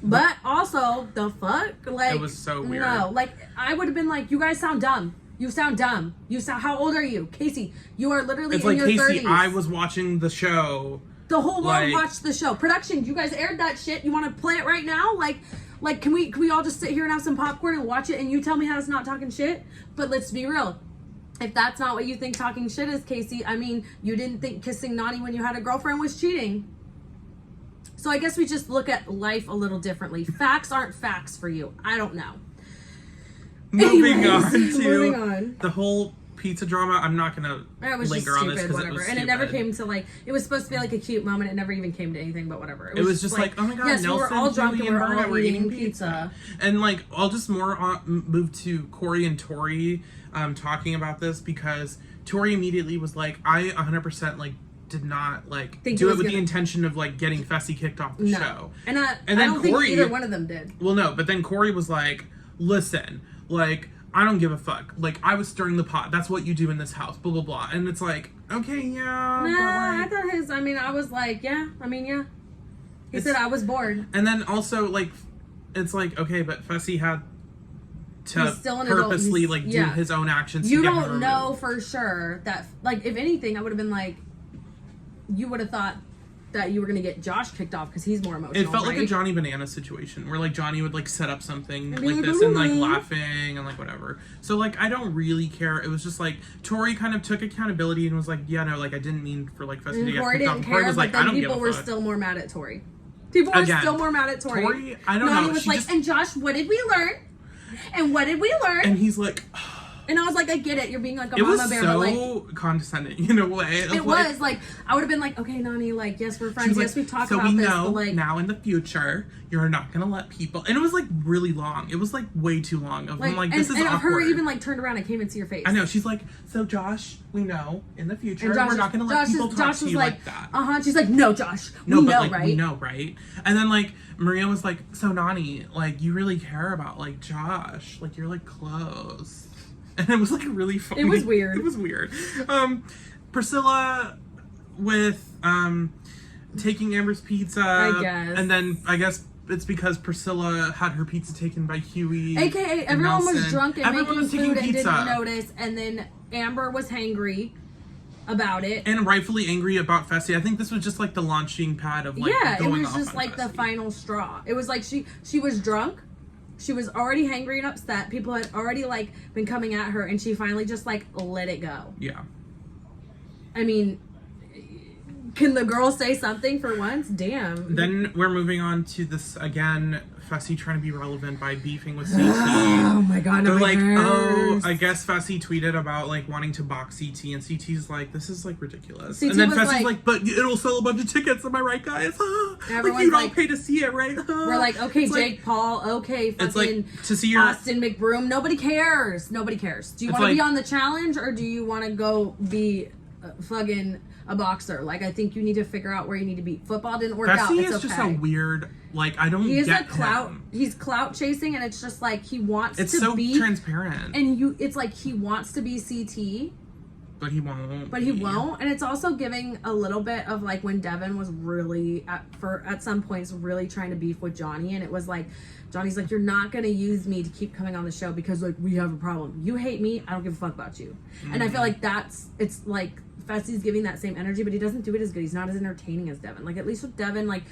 S1: But also, the fuck? Like,
S2: it was so weird.
S1: No, like, I would have been like, you guys sound dumb. You sound dumb. how old are you? Casey, you are literally in your 30s.
S2: Casey, I was watching the show.
S1: The whole world watched the show. Production, you guys aired that shit. You want to play it right now? Like, can we all just sit here and have some popcorn and watch it and you tell me how it's not talking shit? But let's be real. If that's not what you think talking shit is, Casey, I mean, you didn't think kissing Nani when you had a girlfriend was cheating. So I guess we just look at life a little differently. Facts aren't facts for you. I don't know.
S2: Moving
S1: Moving
S2: on
S1: on.
S2: The whole pizza drama. I'm not gonna linger on this because it was stupid.
S1: And it never came to like, it was supposed to be like a cute moment. It never even came to anything but whatever.
S2: It was just like, oh my god,
S1: yes,
S2: Nelson,
S1: we were all drunk and we were all
S2: Berna
S1: eating pizza.
S2: And like, I'll just move to Corey and Tori talking about this because Tori immediately was like, I 100% like did not like do it with the intention of like getting Fessy kicked off the show.
S1: And I don't
S2: Corey,
S1: think either one of them did.
S2: Well, no, but then Corey was like, listen, like, I don't give a fuck. Like, I was stirring the pot. That's what you do in this house. Blah, blah, blah. And it's like, okay, yeah.
S1: Nah, I thought I was like, yeah. He said I was bored.
S2: And then also, like, it's like, okay, but Fessy had to purposely, like, do his own actions.
S1: You don't know for sure that, like, if anything, I would have been like, you would have thought that you were gonna get Josh kicked off because he's more emotional.
S2: It felt like a Johnny Banana situation where like Johnny would like set up something like this and like laughing and like whatever. So like I don't really care. It was just like Tori kind of took accountability and was like, yeah, no, like I didn't mean for like Fessy to get kicked off. Tori was like, I don't give a fuck. People were
S1: still more mad at Tori. People were still more mad at Tori.
S2: Tori, I don't know.
S1: Nani was like, and Josh, what did we learn? And what did we learn?
S2: And he's like.
S1: And I was like, I get it. You're being like a
S2: it
S1: mama bear.
S2: So
S1: but like,
S2: condescending in a way.
S1: It was like I would have been like, okay, Nani, like yes, we're friends. Yes,
S2: like,
S1: we talked
S2: so
S1: about
S2: we
S1: this.
S2: know
S1: but like
S2: now in the future, you're not gonna let people. And it was like really long. It was like way too long. I'm like, this is awkward.
S1: Her even like turned around and came into your face.
S2: I know. She's like, so Josh, we know in the future we're not gonna let people talk to you like that.
S1: She's like, no, Josh, we know, right?
S2: We know, right? And then like Maria was like, so Nani, like you really care about like Josh, like you're like close. And it was like really funny.
S1: It was weird.
S2: It was weird. Priscilla with taking Amber's pizza.
S1: I guess.
S2: And then I guess it's because Priscilla had her pizza taken by Huey.
S1: AKA everyone was drunk and making food and
S2: pizza.
S1: didn't notice. And then Amber was hangry about it.
S2: And rightfully angry about Fessy. I think this was just like the launching pad of like going off on Fessy. It was just like
S1: the final straw. It was like she was drunk. She was already hangry and upset. People had already, like, been coming at her, and she finally just, like, let it go.
S2: Yeah.
S1: I mean, Can the girl say something for once? Damn.
S2: Then we're moving on to this again. Fessy trying to be relevant by beefing with CT.
S1: Oh my god, no.
S2: They're like, oh, I guess Fessy tweeted about like wanting to box CT, and CT's like, this is like ridiculous.
S1: CT
S2: and then
S1: was
S2: Fessy's like, but it'll sell a bunch of tickets. Am I right, guys? Like you'd all pay to see it, right?
S1: We're like, okay,
S2: it's
S1: Jake
S2: like,
S1: Paul, okay, fucking
S2: it's like to see your
S1: Austin McBroom. Nobody cares. Nobody cares. Do you want to be on the challenge, or do you want to go be fucking a boxer? Like, I think you need to figure out where you need to be. Football didn't work out.
S2: Fessy
S1: It's
S2: is just a weird, like, I don't
S1: He is
S2: get
S1: a clout.
S2: him.
S1: He's clout chasing, and it's just like he wants
S2: it's
S1: to
S2: so
S1: be
S2: transparent.
S1: And it's like he wants to be CT,
S2: but he won't.
S1: but he won't. And it's also giving a little bit of like when Devin was really at some points really trying to beef with Johnny, and it was like Johnny's like, you're not gonna use me to keep coming on the show because like we have a problem. You hate me. I don't give a fuck about you. And I feel like it's like Fessy's giving that same energy, but he doesn't do it as good. He's not as entertaining as Devin. Like, at least with Devin, like,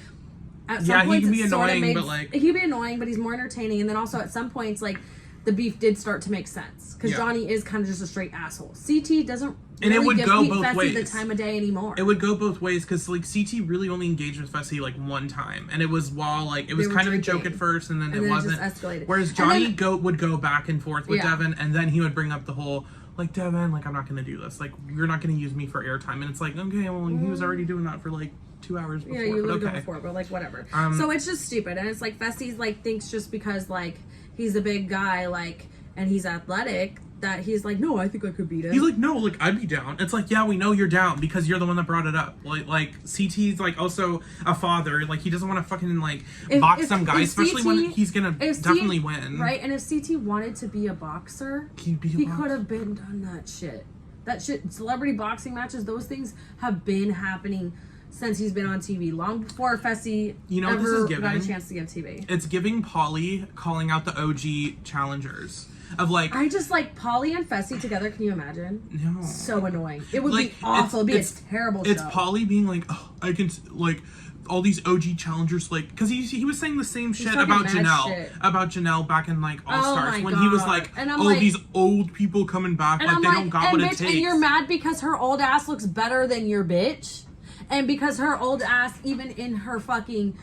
S1: at some points,
S2: he can be annoying, but like...
S1: He can be annoying, but he's more entertaining. And then also, at some points, like, the beef did start to make sense. Because Johnny is kind of just a straight asshole. CT doesn't
S2: and it would
S1: give
S2: go
S1: Pete
S2: both
S1: Fessy
S2: ways.
S1: the time of day anymore.
S2: It would go both ways, because, like, CT really only engaged with Fessy, like, one time. And it was while, like, it was kind of a joke at first, and then it wasn't.
S1: It just escalated.
S2: Whereas Johnny would go back and forth with Devin, and then he would bring up the whole... Like, Devin, like, I'm not going to do this. Like, you're not going to use me for airtime. And it's like, okay, well, he was already doing that for, like, 2 hours before.
S1: Yeah, you
S2: but
S1: literally before, but, like, whatever.
S2: Um,
S1: so it's just stupid. And it's like, Fessy's, like, thinks just because, like, he's a big guy, like, and he's athletic, that he's like, no, I think I could beat him.
S2: He's like, no, like, I'd be down. It's like, yeah, we know you're down because you're the one that brought it up. Like CT's, like, also a father. Like, he doesn't want to fucking, like, box some guy, especially when he's going to definitely win.
S1: Right, and if CT wanted to be a boxer, he could have been done that shit. That shit, celebrity boxing matches, those things have been happening since he's been on TV, long before Fessy ever got a chance to give TV.
S2: It's giving Pauly calling out the OG challengers. Of like,
S1: I just like Pauly and Fessy together. Can you imagine?
S2: No,
S1: so annoying. It would be awful. It'd be a terrible show.
S2: It's Pauly being like, oh, I can like all these OG challengers, like, because he was saying the same shit about Janelle back in like All Stars when he was like, these old people coming back, like they don't got what it takes.
S1: And you're mad because her old ass looks better than your bitch, and because her old ass, even in her fucking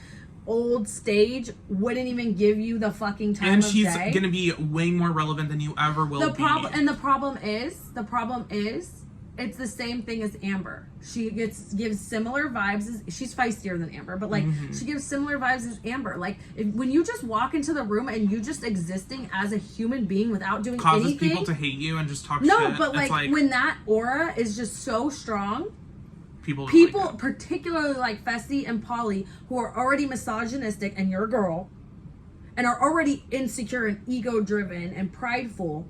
S1: old stage, wouldn't even give you the fucking time of day.
S2: And she's gonna be way more relevant than you ever will be.
S1: And the problem is, it's the same thing as Amber. She gives similar vibes. She's feistier than Amber, but like she gives similar vibes as Amber. Like when you just walk into the room and you just existing as a human being without doing
S2: causes
S1: anything,
S2: people to hate you and just talk shit.
S1: No, but like when that aura is just so strong. People
S2: like
S1: particularly like Fessy and Pauly, who are already misogynistic, and you're a girl, and are already insecure and ego-driven and prideful.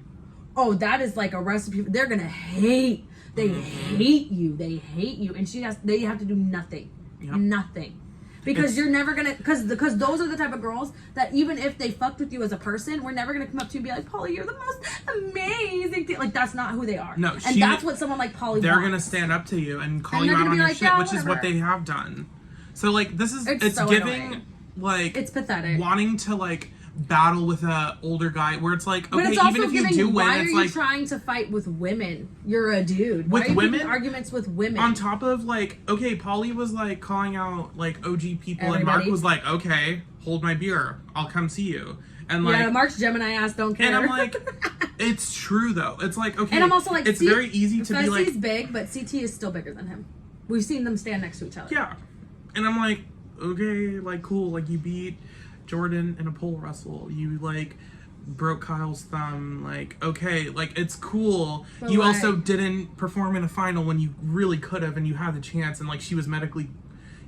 S1: Oh, that is like a recipe. They're gonna hate. They hate you. They hate you, and they have to do nothing, nothing, because you're never gonna. Because those are the type of girls that even if they fucked with you as a person, we're never gonna come up to you and be like, Pauly, you're the most amazing thing. Like, that's not who they are.
S2: No,
S1: and that's what someone like Pauly.
S2: They're gonna stand up to you and call you out on your shit, which is what they have done. So like, this is it's so giving annoying. Like it's
S1: pathetic.
S2: Wanting to like battle with a older guy where it's like, okay,
S1: but it's also
S2: even if you do win, it's like,
S1: why are you trying to fight with women? You're a dude.
S2: With
S1: why are you
S2: women,
S1: arguments with women.
S2: On top of like, okay, Pauly was like calling out like OG people, and Mark was like, okay, hold my beer, I'll come see you. And like,
S1: Mark's Gemini ass don't care.
S2: And I'm like, it's true though. It's like, okay,
S1: and I'm also like,
S2: it's very easy to be like,
S1: Fessy's big, but CT is still bigger than him. We've seen them stand next to each other.
S2: Yeah, and I'm like, okay, like cool, like you beat Jordan in a pole wrestle, you like broke Kyle's thumb, like okay, like it's cool. But you also didn't perform in a final when you really could have, and you had the chance, and like she was medically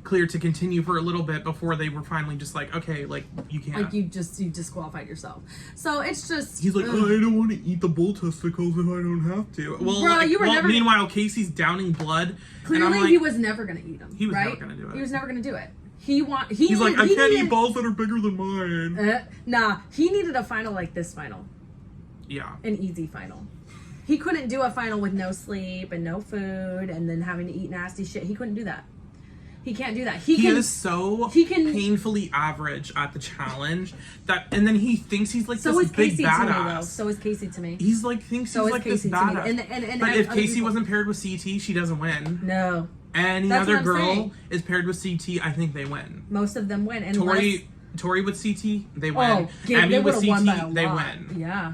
S2: cleared to continue for a little bit before they were finally just like, okay, like you can't,
S1: like you disqualified yourself. So it's just
S2: he's like, oh, I don't want to eat the bull testicles if I don't have to. Well,
S1: bro, you were never.
S2: Meanwhile, Casey's downing blood.
S1: Clearly,
S2: and I'm like,
S1: he was never gonna eat them.
S2: He was never gonna do it.
S1: He was never gonna do it.
S2: He's like, I can't eat balls that are bigger than mine.
S1: Nah, he needed a final like this final.
S2: Yeah.
S1: An easy final. He couldn't do a final with no sleep and no food and then having to eat nasty shit. He couldn't do that. He can't do that. He
S2: is so painfully average at the challenge that, and then he thinks he's like this big badass.
S1: So is Casey to me.
S2: He's like thinks he's like this badass. But if Casey wasn't paired with CT, she doesn't win.
S1: No.
S2: any other girl is paired with CT, I think they win.
S1: Most of them win. And
S2: Tori with CT, they win. Emmy with CT, they win.
S1: Yeah.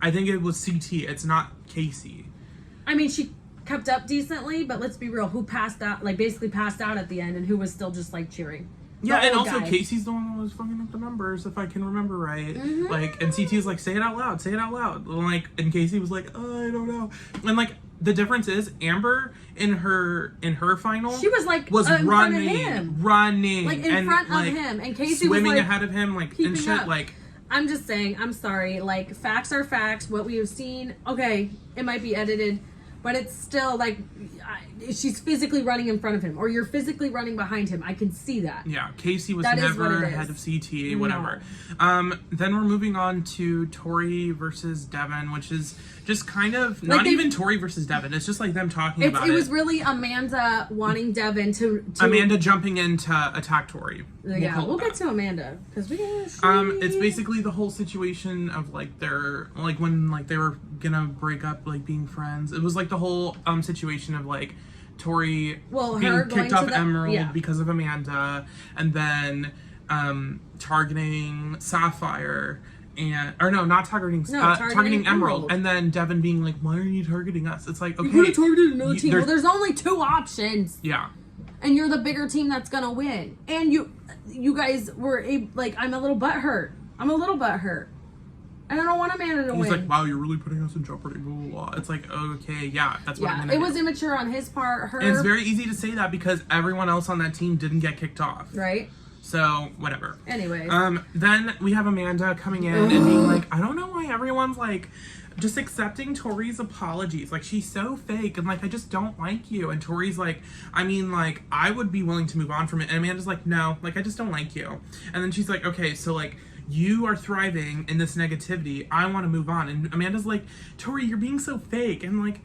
S2: I think it was CT. It's not Casey.
S1: I mean, she kept up decently, but let's be real. Who passed out? Like, basically passed out at the end, and who was still just like cheering?
S2: Yeah, and also Casey's the one that was fucking up the numbers, if I can remember right. Like, and CT was like, say it out loud, say it out loud. Like, and Casey was like, oh, I don't know. And like, the difference is Amber in her final,
S1: she was like
S2: running,
S1: like in front of him, and Casey
S2: swimming
S1: was like
S2: ahead of him, like and shit.
S1: Up.
S2: Like,
S1: I'm just saying, I'm sorry. Like, facts are facts. What we have seen, okay, it might be edited, but it's still like she's physically running in front of him, or you're physically running behind him. I can see that.
S2: Yeah, Casey was never ahead of CT, whatever. No. Then we're moving on to Tori versus Devin, which is just kind of like not even Tori versus Devin. It's just like them talking about it.
S1: It was really Amanda wanting Devin to
S2: Amanda jumping in to attack Tori.
S1: Yeah, we'll get to Amanda because we
S2: it's basically the whole situation of like they're like when like they were gonna break up, like being friends. It was like the whole situation of like Tori being kicked off Emerald because of Amanda, and then targeting Sapphire. Not targeting Emerald, and then Devin being like, "Why are you targeting us?" It's like, okay,
S1: you could have targeted another team. Well, there's only 2 options.
S2: Yeah,
S1: and you're the bigger team that's gonna win. And you guys were like, I'm a little butthurt. And I don't want Amanda to win.
S2: He's like, "Wow, you're really putting us in jeopardy." Blah, blah, blah. It's like, okay, yeah, that's what I'm gonna do.
S1: It was immature on his part.
S2: And it's very easy to say that because everyone else on that team didn't get kicked off,
S1: right?
S2: So, whatever.
S1: Anyway.
S2: Then we have Amanda coming in and being like, I don't know why everyone's like just accepting Tori's apologies. Like, she's so fake and like, I just don't like you. And Tori's like, I mean, like, I would be willing to move on from it. And Amanda's like, no, like, I just don't like you. And then she's like, okay, so like, you are thriving in this negativity. I want to move on. And Amanda's like, Tori, you're being so fake. And like,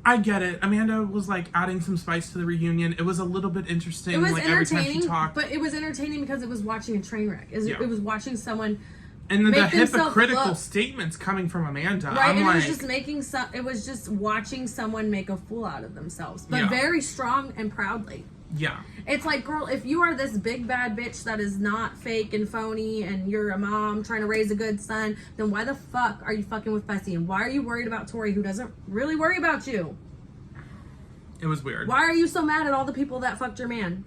S2: I get it. Amanda was like adding some spice to the reunion. It was a little bit interesting.
S1: It was
S2: like
S1: entertaining,
S2: every time she talked.
S1: But it was entertaining because it was watching a train wreck. It was watching someone.
S2: And then the hypocritical statements coming from Amanda.
S1: Right, and it was just watching someone make a fool out of themselves, but very strong and proudly.
S2: Yeah.
S1: It's like, girl, if you are this big bad bitch that is not fake and phony and you're a mom trying to raise a good son, then why the fuck are you fucking with Fessy? And why are you worried about Tori, who doesn't really worry about you?
S2: It was weird.
S1: Why are you so mad at all the people that fucked your man?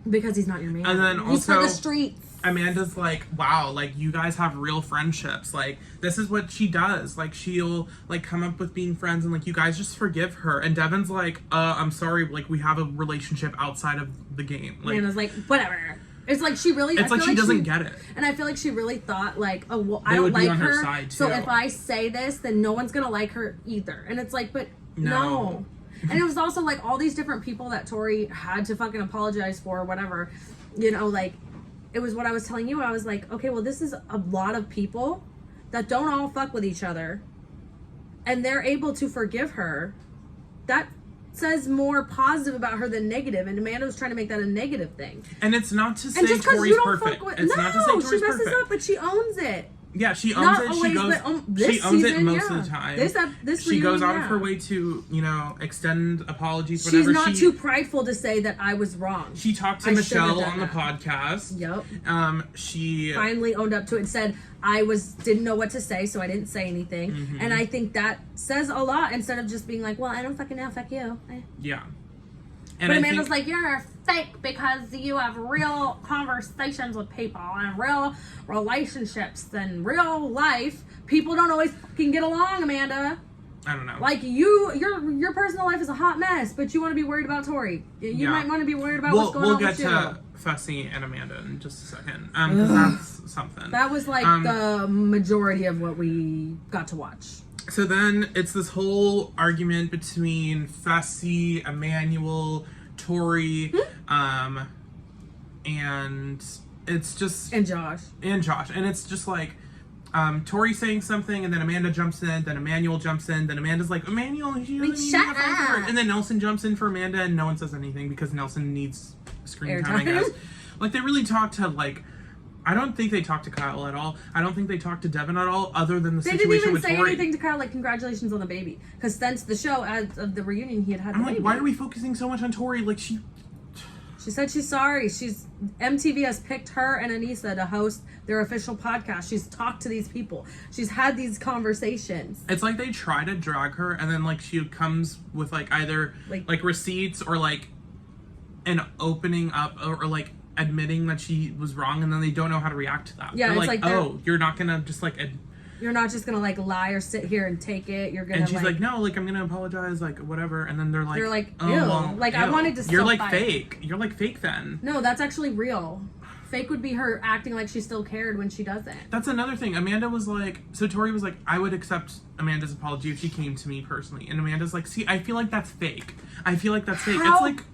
S1: Because he's not your man.
S2: And then
S1: he's
S2: also
S1: for the streets.
S2: Amanda's like, wow, like, you guys have real friendships. Like, this is what she does. Like, she'll, like, come up with being friends and, like, you guys just forgive her. And Devin's like, I'm sorry, like, we have a relationship outside of the game. Like,
S1: Amanda's like, whatever. It's like she really...
S2: It's like she doesn't get it.
S1: And I feel like she really thought, like, oh, well, I don't like her. Her side too. So if I say this, then no one's going to like her either. And it's like, but no. And it was also, like, all these different people that Tori had to fucking apologize for or whatever. You know, like... It was what I was telling you. I was like, okay, well, this is a lot of people that don't all fuck with each other. And they're able to forgive her. That says more positive about her than negative. And Amanda was trying to make that a negative thing.
S2: And it's not to say Tori's perfect.
S1: It's not to say Tori's perfect. She messes up, but she owns it.
S2: Yeah, she owns it. She owns it most of the time. She goes out of her way to, you know, extend apologies.
S1: She's not too prideful to say that I was wrong.
S2: She talked to Michelle on the podcast.
S1: Yep.
S2: She
S1: finally owned up to it and said, I didn't know what to say, so I didn't say anything. Mm-hmm. And I think that says a lot instead of just being like, well, I don't fucking know, fuck you.
S2: Yeah.
S1: And but Amanda's like, you're fake because you have real conversations with people and real relationships and real life. People don't always fucking get along, Amanda.
S2: I don't know.
S1: Like, your personal life is a hot mess, but you want to be worried about Tori. You might want to be worried about what's going on with you.
S2: We'll get to Fessy and Amanda in just a second, because that's something.
S1: That was like the majority of what we got to watch.
S2: So then it's this whole argument between Fessy, Emmanuel, Tori, and it's just...
S1: And Josh.
S2: And it's just like, Tori saying something, and then Amanda jumps in, then Emmanuel jumps in, then Amanda's like, Emmanuel, you don't need to fight her. And then Nelson jumps in for Amanda, and no one says anything because Nelson needs screen time, I guess. Like, they really talk to, like, I don't think they talked to Kyle at all. I don't think they talked to Devin at all, other than the
S1: they
S2: situation
S1: didn't even
S2: with
S1: say
S2: Tori.
S1: anything to Kyle, like, congratulations on the baby. Because since the show, as of the reunion, he had the
S2: I'm
S1: baby.
S2: like, why are we focusing so much on Tori? Like, she
S1: said she's sorry. MTV has picked her and Anissa to host their official podcast. She's talked to these people. She's had these conversations.
S2: It's like they try to drag her, and then, like, she comes with, like, either, like receipts or, like, an opening up or like, admitting that she was wrong, and then they don't know how to react to that.
S1: Yeah,
S2: they're
S1: it's
S2: like, oh, you're not gonna just like
S1: you're not just gonna like lie or sit here and take it. You're gonna.
S2: And she's like, no, like I'm gonna apologize, like whatever. And then they're like,
S1: oh, ew. Well, like ew. I wanted to. Still
S2: you're like
S1: fight.
S2: fake. You're like fake then.
S1: No, that's actually real. Fake would be her acting like she still cared when she doesn't.
S2: That's another thing. Amanda was like, so Tori was like, I would accept Amanda's apology if she came to me personally. And Amanda's like, see, I feel like that's fake. I feel like that's fake.
S1: How?
S2: It's like.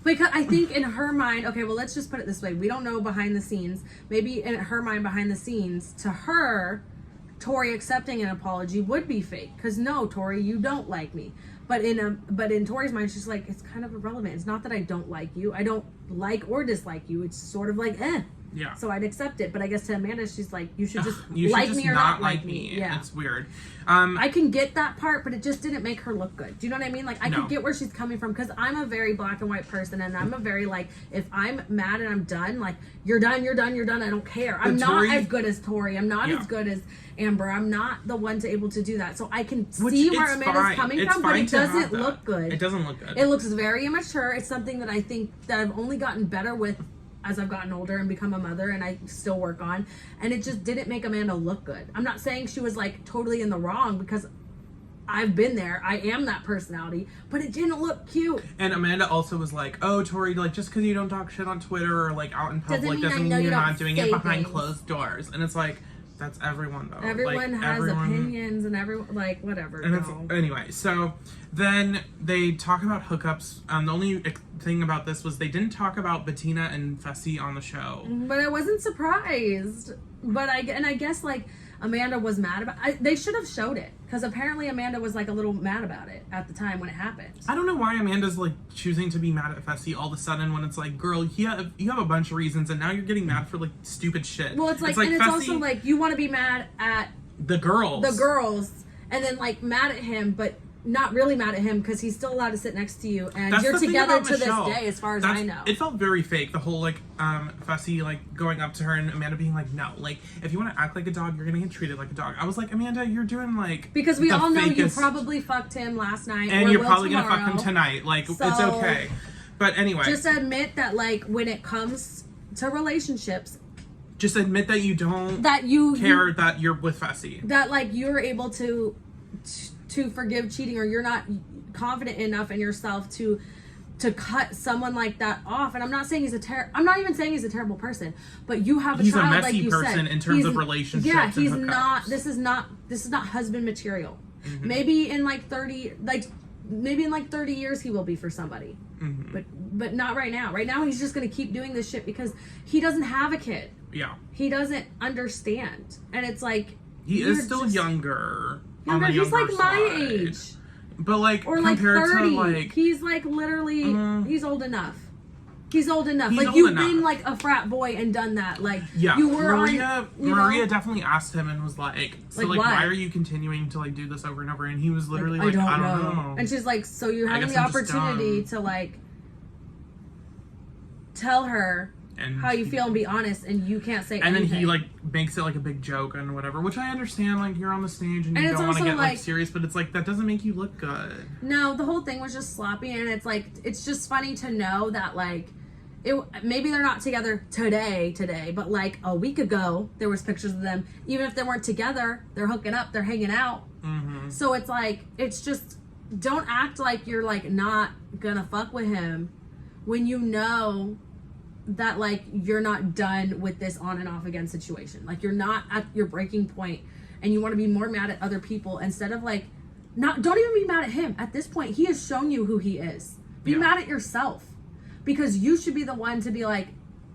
S1: Because I think in her mind, okay, well, let's just put it this way. We don't know behind the scenes. Maybe in her mind behind the scenes, to her, Tori accepting an apology would be fake. Because no, Tori, you don't like me. But in Tori's mind, she's like, it's kind of irrelevant. It's not that I don't like you. I don't like or dislike you. It's sort of like,
S2: Yeah.
S1: So I'd accept it. But I guess to Amanda, she's like, you should just
S2: you
S1: like
S2: should just
S1: me or not like me.
S2: Yeah. It's weird.
S1: I can get that part, but it just didn't make her look good. Do you know what I mean? Like, I could get where she's coming from, because I'm a very black and white person, and I'm a very, like, if I'm mad and I'm done, like, you're done, you're done, you're done, I don't care. I'm not as good as Tori. I'm not as good as Amber. I'm not the one to able to do that. So I can see where Amanda's coming from, but it doesn't look good.
S2: It doesn't look good.
S1: It looks very immature. It's something that I think that I've only gotten better with as I've gotten older and become a mother, and I still work on. And it just didn't make Amanda look good. I'm not saying she was, like, totally in the wrong, because I've been there. I am that personality, but it didn't look cute.
S2: And Amanda also was like, oh, Tori, like, just because you don't talk shit on Twitter or, like, out in public doesn't mean you're not doing it behind closed doors. And it's like, that's everyone, though.
S1: Everyone has opinions, and everyone, like, whatever.
S2: And anyway, so then they talk about hookups. The only thing about this was they didn't talk about Bettina and Fessy on the show.
S1: But I wasn't surprised. But I guess, like, Amanda was mad about it. They should have showed it, because apparently Amanda was, like, a little mad about it at the time when it happened.
S2: I don't know why Amanda's, like, choosing to be mad at Fessy all of a sudden, when it's like, girl, you have a bunch of reasons, and now you're getting mad for, like, stupid shit.
S1: Well, it's like and it's Fessy, also like, you want to be mad at
S2: the girls,
S1: and then, like, mad at him, but not really mad at him, because he's still allowed to sit next to you, and
S2: that's
S1: you're together to
S2: Michelle.
S1: this day, as far as I know.
S2: It felt very fake, the whole, like, Fessy, like, going up to her, and Amanda being like, no, like, if you want to act like a dog, you're gonna get treated like a dog. I was like, Amanda, you're doing, like,
S1: because we all know you probably fucked him last night,
S2: and you're probably
S1: tomorrow.
S2: gonna fuck him tonight. Like, so, it's okay. But anyway,
S1: just admit that, like, when it comes to relationships,
S2: just admit that you don't care that you're with Fessy, that, like, you're able to forgive cheating, or you're not confident enough in yourself to cut someone like that off. And I'm not saying I'm not even saying he's a terrible person, but you have a child, like you said. He's a messy person in terms of relationships. Yeah, he's not. This is not husband material. Mm-hmm. Maybe in like 30 years he will be for somebody. Mm-hmm. But not right now. Right now he's just going to keep doing this shit because he doesn't have a kid. Yeah. He doesn't understand. And it's like, he is still younger.
S1: He's like my age.
S2: But, like,
S1: or like 30.
S2: To, like,
S1: he's like literally, he's old enough. He's old enough. Like, you've been like a frat boy and done that. Like,
S2: yeah.
S1: You were
S2: Maria definitely asked him and was like, so, like, why are you continuing to, like, do this over and over? And he was literally like, I don't know.
S1: And she's like, so you're having the opportunity to, like, tell her how you feel and be honest, and you can't say anything.
S2: And then he, like, makes it, like, a big joke and whatever, which I understand, like, you're on the stage and you don't want to get, like, serious, but it's like, that doesn't make you look good.
S1: No, the whole thing was just sloppy, and it's like, it's just funny to know that, like, maybe they're not together today, but, like, a week ago, there was pictures of them. Even if they weren't together, they're hooking up, they're hanging out. Mm-hmm. So it's like, it's just, don't act like you're, like, not gonna fuck with him when you know that, like, you're not done with this on and off again situation. Like, you're not at your breaking point, and you want to be more mad at other people instead of, like, don't even be mad at him. At this point, he has shown you who he is. Be mad at yourself, because you should be the one to be like,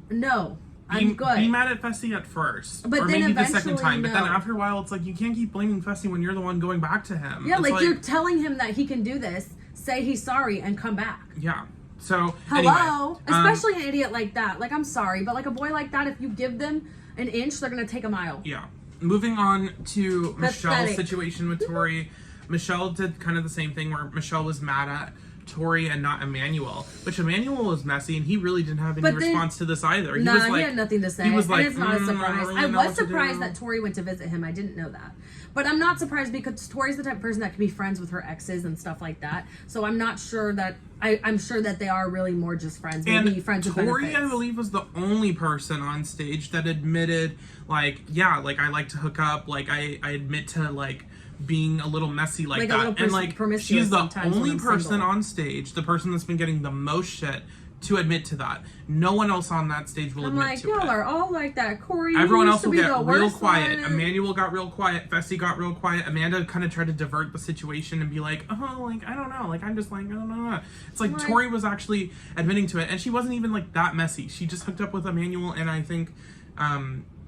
S1: no, I'm good.
S2: Be mad at Fessy at first,
S1: but
S2: or
S1: then
S2: maybe the second time. But then after a while, it's like, you can't keep blaming Fessy when you're the one going back to him.
S1: Yeah, like, you're telling him that he can do this, say he's sorry, and come back.
S2: Yeah. So,
S1: hello, anyway, especially an idiot like that. Like, I'm sorry, but, like, a boy like that, if you give them an inch, they're gonna take a mile.
S2: Yeah. Moving on to Michelle's
S1: Pathetic.
S2: situation with Tori. Michelle did kind of the same thing where Michelle was mad at Tori and not Emmanuel, which Emmanuel was messy and he really didn't have any response to this either. He was like,
S1: he had nothing to say.
S2: He was like,
S1: and it's not a surprise.
S2: really
S1: I was surprised that Tori went to visit him. I didn't know that. But I'm not surprised because Tori's the type of person that can be friends with her exes and stuff like that. So I'm not sure that I'm sure that they are really more just friends. Maybe friends with
S2: Tori,
S1: benefits.
S2: I believe, was the only person on stage that admitted, like, yeah, like I like to hook up, like I admit to like being a little messy like that. And like she's the only person on stage, the person that's been getting the most shit to admit to that. No one else on that stage will admit to it.
S1: Y'all are all like that. Corey,
S2: everyone else will get real quiet. Emmanuel got real quiet. Fessy got real quiet. Amanda kind of tried to divert the situation and be like, oh, like, I don't know. Like, I'm just like, I don't know. It's like Tori was actually admitting to it. And she wasn't even like that messy. She just hooked up with Emmanuel and I think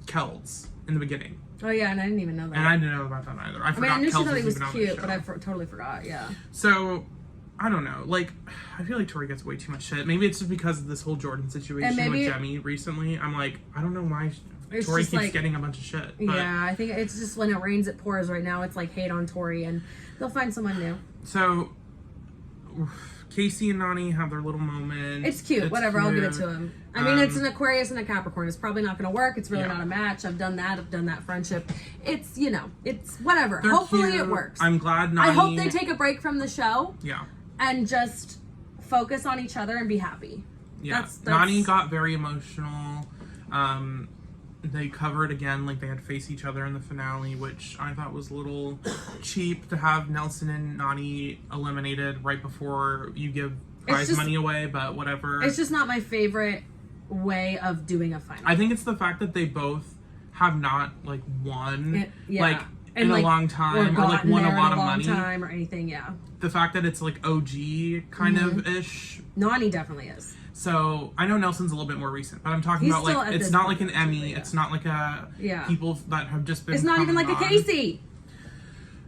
S2: Kelds in the beginning.
S1: Oh yeah, and I didn't even know that.
S2: And I didn't know about that either. I forgot.
S1: I knew she
S2: Kelds
S1: thought he was
S2: even
S1: cute, but I totally forgot. Yeah.
S2: So, I don't know. Like, I feel like Tori gets way too much shit. Maybe it's just because of this whole Jordan situation with Jemmye recently. I'm like, I don't know why Tori keeps getting a bunch of shit. But,
S1: yeah, I think it's just when it rains, it pours right now. It's like hate on Tori, and they'll find someone new.
S2: So, Casey and Nany have their little moment.
S1: It's cute. Whatever, I'll give it to him. I mean, it's an Aquarius and a Capricorn. It's probably not going to work. It's really not a match. I've done that friendship. It's, it's whatever.
S2: They're
S1: Hopefully
S2: cute.
S1: It works.
S2: I'm glad Nany...
S1: I hope they take a break from the show.
S2: Yeah.
S1: And just focus on each other and be happy.
S2: Yeah. Nany got very emotional. They covered again, like they had to face each other in the finale, which I thought was a little cheap to have Nelson and Nany eliminated right before you give prize money away, but whatever.
S1: It's just not my favorite way of doing a final.
S2: I think it's the fact that they both have not like won like
S1: in
S2: a long time or like won a lot of money
S1: time or anything. Yeah.
S2: The fact that it's like OG kind of ish.
S1: Nany definitely is.
S2: So I know Nelson's a little bit more recent, but I'm talking about like it's not like an Emmy. Yeah. It's not like a people that have just been.
S1: It's not even like a Casey.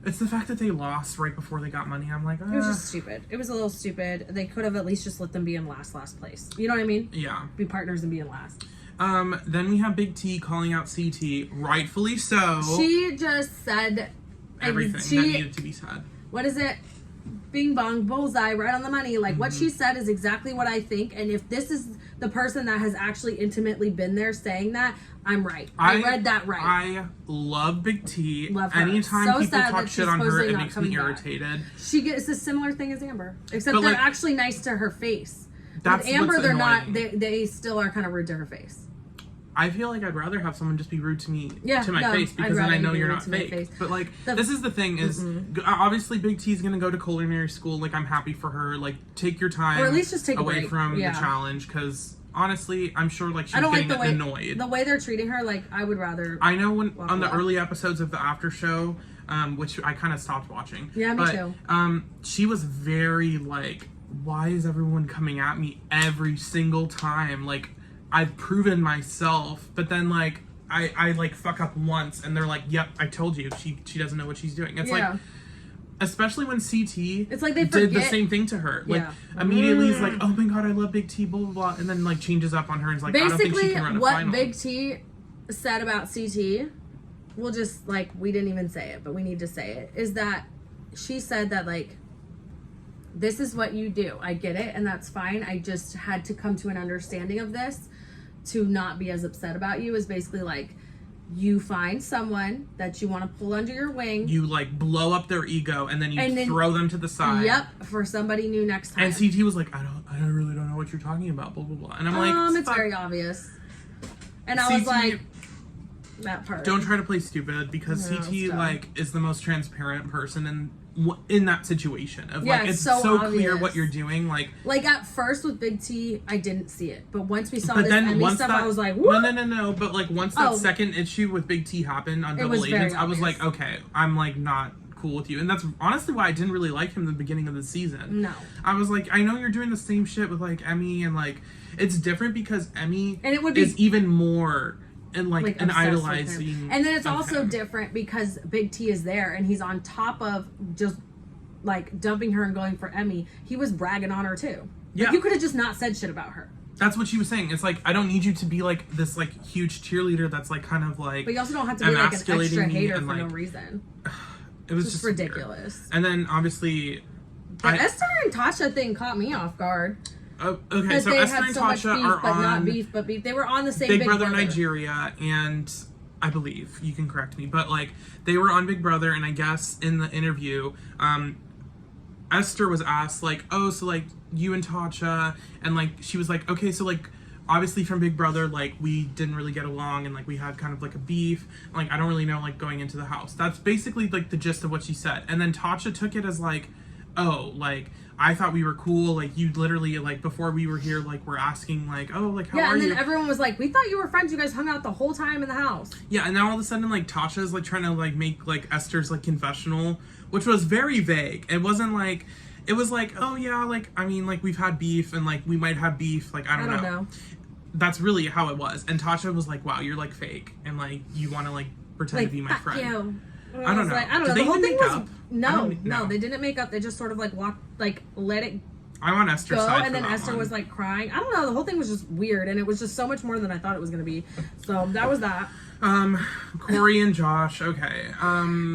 S2: It's the fact that they lost right before they got money. I'm like,
S1: it was just stupid. It was a little stupid. They could have at least just let them be in last place. You know what I mean?
S2: Yeah.
S1: Be partners and be in last.
S2: Then we have Big T calling out CT, rightfully so.
S1: She just said
S2: everything that needed to be said.
S1: What is it? Bing bong, bullseye, right on the money. Like what she said is exactly what I think. And if this is the person that has actually intimately been there saying that, I'm right. I read that right.
S2: I love Big T.
S1: Love her.
S2: Anytime people talk shit on her, it makes me irritated.
S1: She gets a similar thing as Amber, except they're actually nice to her face.
S2: That's
S1: with Amber, they're
S2: annoying.
S1: not. They still are kind of rude to her face.
S2: I feel like I'd rather have someone just be rude to me to my face because then
S1: I'd
S2: I know you're not fake. But like this is the thing is obviously Big T's gonna go to culinary school. Like I'm happy for her. Like take your time
S1: or at least just take
S2: away from the challenge because honestly I'm sure like she's getting annoyed.
S1: The way they're treating her, like I would rather.
S2: I know when on the early episodes of the after show, which I kind of stopped watching.
S1: Yeah, me too.
S2: She was very like, why is everyone coming at me every single time? Like. I've proven myself, but then like I like fuck up once and they're like, yep, I told you she doesn't know what she's doing. It's like especially when CT
S1: it's like they
S2: did the same thing to her. Like immediately he's like, oh my god, I love Big T, blah blah blah, and then like changes up on her and is like,
S1: basically,
S2: I don't think she can run a final.
S1: What Big T said about CT, we'll just like we didn't even say it, but we need to say it, is that she said that like this is what you do. I get it, and that's fine. I just had to come to an understanding of this to not be as upset about you. Is basically like you find someone that you want to pull under your wing.
S2: You like blow up their ego and then throw them to the side.
S1: Yep, for somebody new next time.
S2: And CT was like, I really don't know what you're talking about, blah blah blah. And I'm like,
S1: it's very obvious. And I was like, that part.
S2: Don't try to play stupid because CT like is the most transparent person in that situation of like it's so clear what you're doing. Like
S1: at first with Big T, I didn't see it, but once we saw this Emmy stuff, I was like, what?
S2: No. But like once that second issue with Big T happened on Double Agents, I was like, okay, I'm like not cool with you, and that's honestly why I didn't really like him in the beginning of the season.
S1: No,
S2: I was like, I know you're doing the same shit with like Emmy, and like it's different because Emmy is even more. And like an idolizing.
S1: And then it's also different because Big T is there and he's on top of just like dumping her and going for Emmy. He was bragging on her too.
S2: Yeah.
S1: Like, you could have just not said shit about her.
S2: That's what she was saying. It's like, I don't need you to be like this like huge cheerleader that's like kind of like,
S1: but you also don't have to be like an extra hater for
S2: like,
S1: no reason.
S2: It was
S1: just ridiculous.
S2: Weird. And then obviously,
S1: the Esther and Tacha thing caught me off guard.
S2: Okay, so Esther and Tacha are
S1: but
S2: on
S1: not beef, but beef. They were on the same
S2: Big Brother Nigeria, and I believe you can correct me, but like they were on Big Brother, and I guess in the interview, Esther was asked like, oh, so like you and Tacha, and like she was like, okay, so like obviously from Big Brother, like we didn't really get along, and like we had kind of like a beef, like I don't really know like going into the house. That's basically like the gist of what she said, and then Tacha took it as like, oh, like I thought we were cool, like you literally like before we were here like we're asking like, oh, like how are you?
S1: Yeah, and then everyone was like, we thought you were friends, you guys hung out the whole time in the house.
S2: Yeah, and now all of a sudden like Tasha's like trying to like make like Esther's like confessional, which was very vague. It wasn't like, it was like, oh yeah, like I mean like we've had beef and like we might have beef, like I don't know. That's really how it was. And Tasha was like, wow, you're like fake and like you want to like pretend
S1: like,
S2: to be my friend.
S1: You.
S2: I don't know.
S1: Like, I don't know.
S2: Did
S1: The whole thing was
S2: up?
S1: no, they didn't make up. They just sort of like walked, like let it
S2: I'm on Esther's
S1: go,
S2: side
S1: and then Esther was like crying. I don't know. The whole thing was just weird, and it was just so much more than I thought it was gonna be. So that was that.
S2: Corey and Josh. Okay.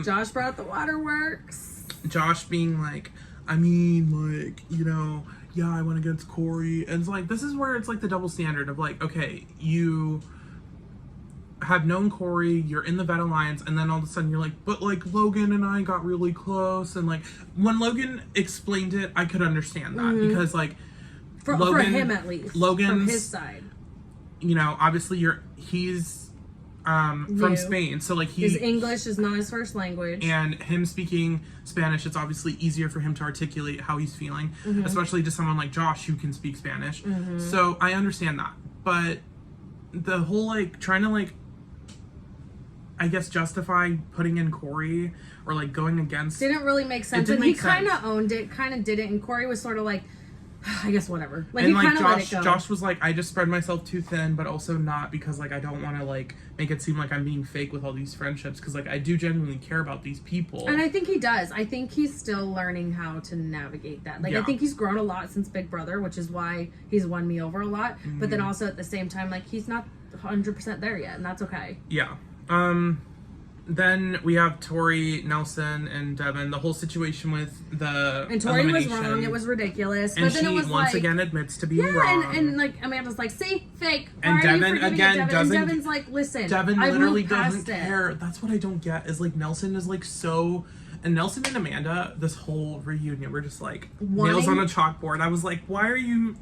S1: Josh brought the waterworks.
S2: Josh being like, I mean, like, you know, yeah, I went against Corey, and it's like this is where it's like the double standard of like, okay, you have known Corey, you're in the Vet Alliance, and then all of a sudden you're like, but like Logan and I got really close, and like when Logan explained it, I could understand that because like
S1: for him at least,
S2: Logan's
S1: from his side,
S2: you know, obviously he's from Spain, so like
S1: his English is not his first language,
S2: and him speaking Spanish, it's obviously easier for him to articulate how he's feeling, especially to someone like Josh who can speak Spanish. So I understand that, but the whole like trying to like, I guess, justify putting in Corey or like going against
S1: didn't really make sense. And he kind of owned it, kind of did it, and Corey was sort of like, I guess whatever. Like, and he kind of let it go.
S2: Josh was like, I just spread myself too thin, but also not because like I don't want to like make it seem like I'm being fake with all these friendships, because like I do genuinely care about these people.
S1: And I think he does. I think he's still learning how to navigate that. Like I think he's grown a lot since Big Brother, which is why he's won me over a lot. But then also at the same time, like he's not 100% there yet, and that's okay.
S2: Yeah. Then we have Tori, Nelson, and Devin. The whole situation with the
S1: and Tori was wrong. It was ridiculous.
S2: And
S1: but then
S2: she
S1: it was
S2: once again admits to being wrong.
S1: And like Amanda's like, see, fake. Why
S2: and Devin again doesn't.
S1: And Devin's like, listen,
S2: Devin literally doesn't care. That's what I don't get. Is like Nelson is like so. And Nelson and Amanda, this whole reunion, we're just like nails on a chalkboard. I was like, why are you?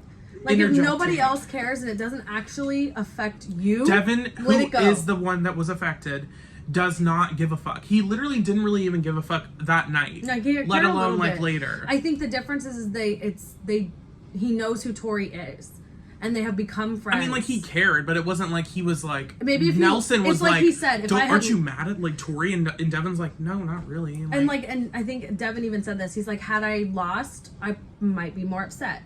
S1: Like if nobody else cares and it doesn't actually affect you,
S2: Devin, who is the one that was affected, does not give a fuck. He literally didn't really even give a fuck that night, let alone like later.
S1: I think the difference is he knows who Tori is, and they have become friends.
S2: I mean, like he cared, but it wasn't like he was like.
S1: Maybe if
S2: Nelson was like,
S1: he said,
S2: aren't you mad at like Tori? And Devin's like, no, not really.
S1: And I think Devin even said this. He's like, had I lost, I might be more upset.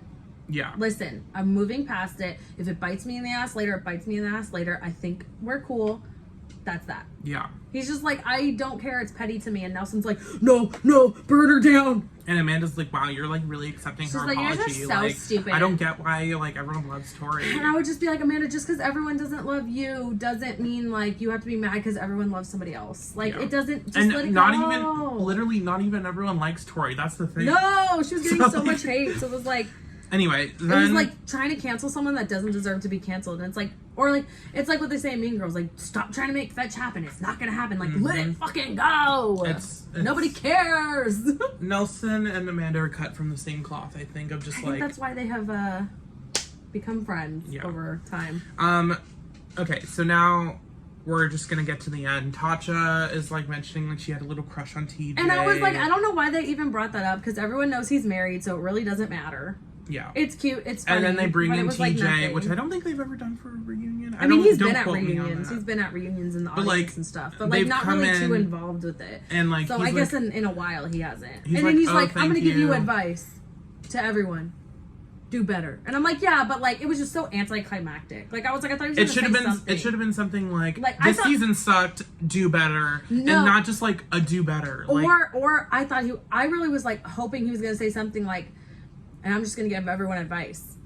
S2: Yeah.
S1: Listen, I'm moving past it. If it bites me in the ass later, it bites me in the ass later. I think we're cool. That's that.
S2: Yeah.
S1: He's just like, I don't care. It's petty to me. And Nelson's like, no, burn her down.
S2: And Amanda's like, wow, you're like really accepting her apology.
S1: You guys are so stupid.
S2: I don't get why like everyone loves Tori.
S1: And I would just be like, Amanda, just because everyone doesn't love you doesn't mean like you have to be mad because everyone loves somebody else. Like it doesn't. Just
S2: and
S1: let it
S2: not
S1: go.
S2: even literally not even everyone likes Tori. That's the thing.
S1: No, she was getting so much hate. So it was like.
S2: Anyway, then...
S1: It was like trying to cancel someone that doesn't deserve to be canceled. And it's like, or like, it's like what they say in Mean Girls, like, stop trying to make fetch happen. It's not going to happen. Like, let it fucking go. It's nobody cares.
S2: Nelson and Amanda are cut from the same cloth, I think, of just
S1: I think that's why they have become friends over time.
S2: Okay, so now we're just going to get to the end. Tacha is like mentioning like she had a little crush on TJ.
S1: And I was like, I don't know why they even brought that up because everyone knows he's married, so it really doesn't matter.
S2: Yeah.
S1: It's cute. It's funny.
S2: And then they bring in TJ,
S1: like
S2: which I don't think they've ever done for a reunion.
S1: I mean, he's been at reunions. He's been at reunions in the audience and stuff. But like not really too involved with it.
S2: And like
S1: so I guess in a while he hasn't. And then he's like, I'm gonna give you advice to everyone. Do better. And I'm like, yeah, but like it was just so anticlimactic. Like I was like, I thought he was gonna say something.
S2: It should have been something like this season sucked, do better. No. And not just like a do better.
S1: Or I thought I really was like hoping he was gonna say something like, and I'm just gonna give everyone advice.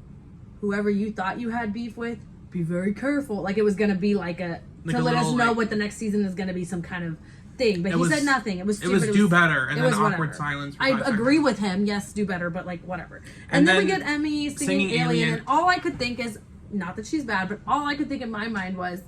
S1: whoever you thought you had beef with, be very careful. Like, it was going to be like to let us know what the next season is going to be, some kind of thing. But he said nothing. It was stupid.
S2: It was do better, and then awkward silence.
S1: I agree with him. Yes, do better, but like, whatever. And then we get Emmy singing Alien, and all I could think is, not that she's bad, but all I could think in my mind was,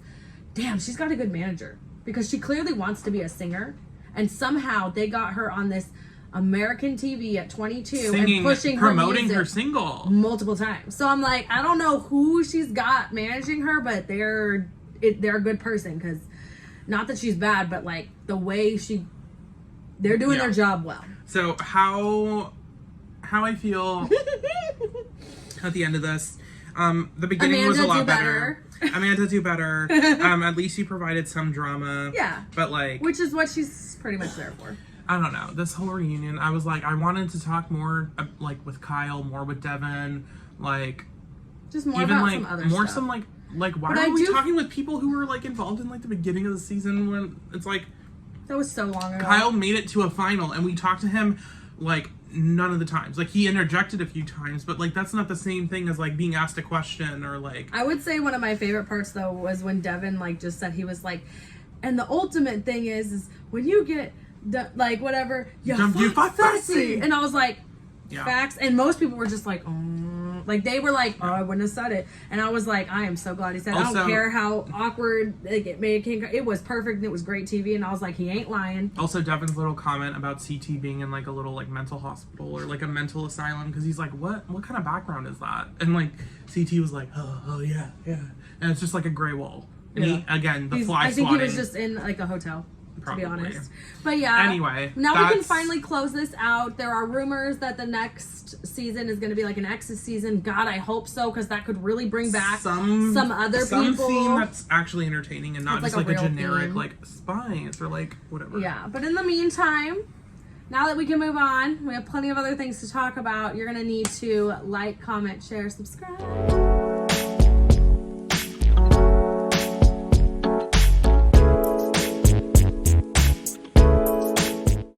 S1: damn, she's got a good manager. Because she clearly wants to be a singer, and somehow they got her on this American TV at 22
S2: singing,
S1: and pushing
S2: promoting
S1: her
S2: single
S1: multiple times. So I'm like, I don't know who she's got managing her, but they're a good person, because not that she's bad, but like the way they're doing their job well.
S2: So how I feel at the end of this, the beginning was a lot better. Amanda, do better. At least you provided some drama.
S1: Yeah.
S2: But like,
S1: which is what she's pretty much there for.
S2: I don't know. This whole reunion, I was like, I wanted to talk more like with Kyle, more with Devin, like
S1: just more
S2: even
S1: about
S2: like
S1: some other
S2: more
S1: stuff.
S2: some like why are we talking with people who were like involved in like the beginning of the season, when it's like
S1: that was so long ago.
S2: Kyle made it to a final, and we talked to him like none of the times. Like, he interjected a few times, but like that's not the same thing as like being asked a question or like.
S1: I would say one of my favorite parts though was when Devin like just said, he was like, and the ultimate thing is when you get like whatever you fuck Fessy, and I was like, facts. And most people were just like, like they were like, oh, I wouldn't have said it, and I was like, I am so glad he said it. I don't care how awkward it made it was perfect and it was great TV, and I was like, he ain't lying.
S2: Also, Devin's little comment about CT being in like a little like mental hospital or like a mental asylum, because he's like, what kind of background is that? And like CT was like, oh yeah, and it's just like a gray wall. And he, again, the fly
S1: I think
S2: swatting.
S1: he was just in like a hotel.
S2: Probably.
S1: To be honest. But yeah.
S2: Anyway.
S1: Now we can finally close this out. There are rumors that the next season is going to be like an exes season. God, I hope so, because that could really bring back some other people.
S2: Some theme that's actually entertaining and not just like a generic
S1: theme.
S2: like spies or like whatever.
S1: Yeah, but in the meantime, now that we can move on, we have plenty of other things to talk about. You're going to need to like, comment, share, subscribe.